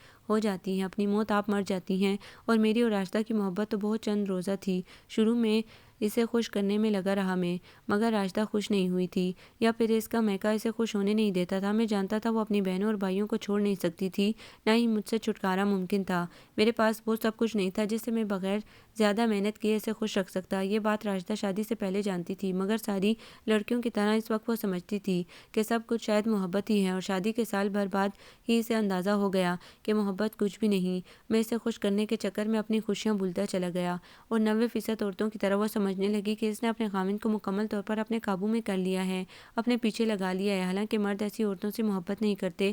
Speaker 1: ہیں، اپنی موت آپ مر جاتی ہیں۔ اور میری اور راشدہ کی محبت تو بہت چند روزہ تھی۔ شروع میں اسے خوش کرنے میں لگا رہا میں، مگر راشدہ خوش نہیں ہوئی تھی، یا پھر اس کا میکا اسے خوش ہونے نہیں دیتا تھا۔ میں جانتا تھا وہ اپنی بہنوں اور بھائیوں کو چھوڑ نہیں سکتی تھی، نہ ہی مجھ سے چھٹکارا ممکن تھا۔ میرے پاس وہ سب کچھ نہیں تھا جس سے میں بغیر زیادہ محنت کیے اسے خوش رکھ سکتا۔ یہ بات راشدہ شادی سے پہلے جانتی تھی، مگر ساری لڑکیوں کی طرح اس وقت وہ سمجھتی تھی کہ سب کچھ شاید محبت ہی ہے، اور شادی کے سال بھر بعد ہی اسے اندازہ ہو گیا کہ محبت کچھ بھی نہیں۔ میں اسے خوش کرنے کے چکر میں اپنی خوشیاں بھولتا چلا گیا، اور 90% عورتوں کی طرح وہ سمجھنے لگی کہ اس نے اپنے خاوند کو مکمل طور پر اپنے قابو میں کر لیا ہے، اپنے پیچھے لگا لیا ہے۔ حالانکہ مرد ایسی عورتوں سے محبت نہیں کرتے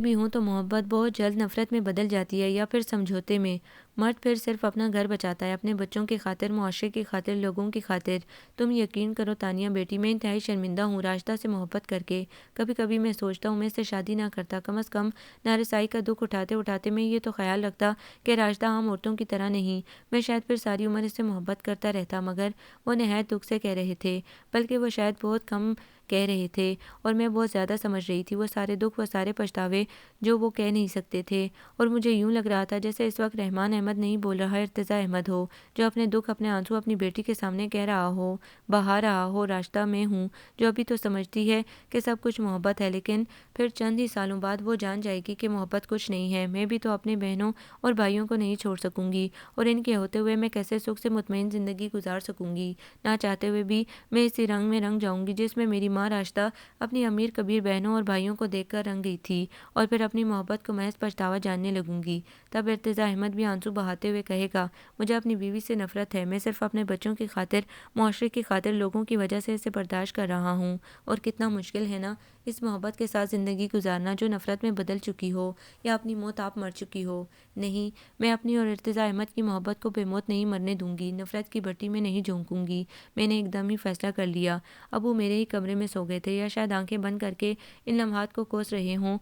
Speaker 1: بھی ہوں تو محبت بہت جلد نفرت میں بدل جاتی ہے، یا پھر سمجھوتے میں۔ مرد پھر صرف اپنا گھر بچاتا ہے، اپنے بچوں کی خاطر، معاشرے کی خاطر، لوگوں کی خاطر۔ تم یقین کرو تانیہ بیٹی، میں انتہائی شرمندہ ہوں راشدہ سے محبت کر کے۔ کبھی کبھی میں سوچتا ہوں میں اس سے شادی نہ کرتا، کم از کم نارسائی کا دکھ اٹھاتے اٹھاتے میں یہ تو خیال رکھتا کہ راشدہ عام عورتوں کی طرح نہیں۔ میں شاید پھر ساری عمر اس سے محبت کرتا رہتا، مگر وہ نہایت دکھ سے کہہ رہے تھے، بلکہ وہ شاید بہت کم کہہ رہے تھے، اور میں بہت زیادہ سمجھ رہی تھی۔ وہ سارے دکھ، وہ سارے پچھتاوے جو وہ کہہ نہیں سکتے تھے، اور مجھے یوں لگ رہا تھا جیسے اس وقت رحمان احمد نہیں بول رہا، ارتضیٰ احمد ہو، جو اپنے دکھ، اپنے آنسو اپنی بیٹی کے سامنے کہہ رہا ہو، بہا رہا ہو۔ راشدہ میں ہوں جو ابھی تو سمجھتی ہے کہ سب کچھ محبت ہے، لیکن پھر چند ہی سالوں بعد وہ جان جائے گی کہ محبت کچھ نہیں ہے۔ میں بھی تو اپنے بہنوں اور بھائیوں کو نہیں چھوڑ سکوں گی، اور ان کے ہوتے ہوئے میں کیسے سکھ سے مطمئن زندگی گزار سکوں گی؟ نہ چاہتے ہوئے بھی میں اسی رنگ میں رنگ جاؤں گی جس میں میری ماں راشدہ اپنی امیر کبیر بہنوں اور بھائیوں کو دیکھ کر رنگ گئی تھی، اور پھر اپنی محبت کو محض پچھتاوا جاننے لگوں گی۔ تب ارتضیٰ احمد بھی آنسو بہاتے ہوئے کہے گا، مجھے اپنی بیوی سے نفرت ہے، میں صرف اپنے بچوں کی خاطر، معاشرے کی خاطر، لوگوں کی وجہ سے اسے برداشت کر رہا ہوں۔ اور کتنا مشکل ہے نا اس محبت کے ساتھ زندگی گزارنا جو نفرت میں بدل چکی ہو، یا اپنی موت آپ مر چکی ہو۔ نہیں، میں اپنی اور ارتضیٰ احمد کی محبت کو بے موت نہیں مرنے دوں گی، نفرت کی بھٹی میں نہیں جھونکوں گی۔ میں نے ایک دم ہی فیصلہ کر لیا۔ ابو میرے ہی کمرے میں سو گئے تھے، یا شاید آنکھیں بند کر کے ان لمحات کو کوس رہے ہوں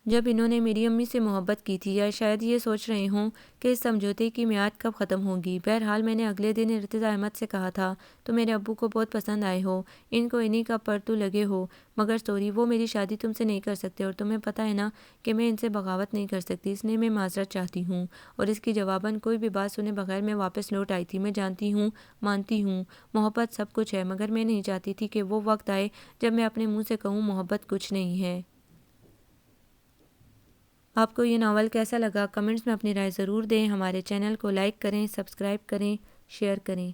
Speaker 1: جب انہوں نے میری امی سے محبت کی تھی، یا شاید یہ سوچ رہے ہوں کہ اس سمجھوتے کی میعاد کب ختم ہوگی۔ بہرحال میں نے اگلے دن ارتضیٰ احمد سے کہا تھا، تم میرے ابو کو بہت پسند آئے ہو، ان کو انہی کا پرتو لگے ہو، مگر سوری، وہ میری شادی تم سے نہیں کر سکتے، اور تمہیں پتہ ہے نا کہ میں ان سے بغاوت نہیں کر سکتی، اس لیے میں معذرت چاہتی ہوں۔ اور اس کی جواباً کوئی بھی بات سنے بغیر میں واپس لوٹ آئی تھی۔ میں جانتی ہوں، مانتی ہوں، محبت سب کچھ ہے، مگر میں نہیں چاہتی تھی کہ وہ وقت آئے جب میں اپنے منہ سے کہوں محبت کچھ نہیں ہے۔ آپ کو یہ ناول کیسا لگا؟ کمنٹس میں اپنی رائے ضرور دیں۔ ہمارے چینل کو لائک کریں، سبسکرائب کریں، شیئر کریں۔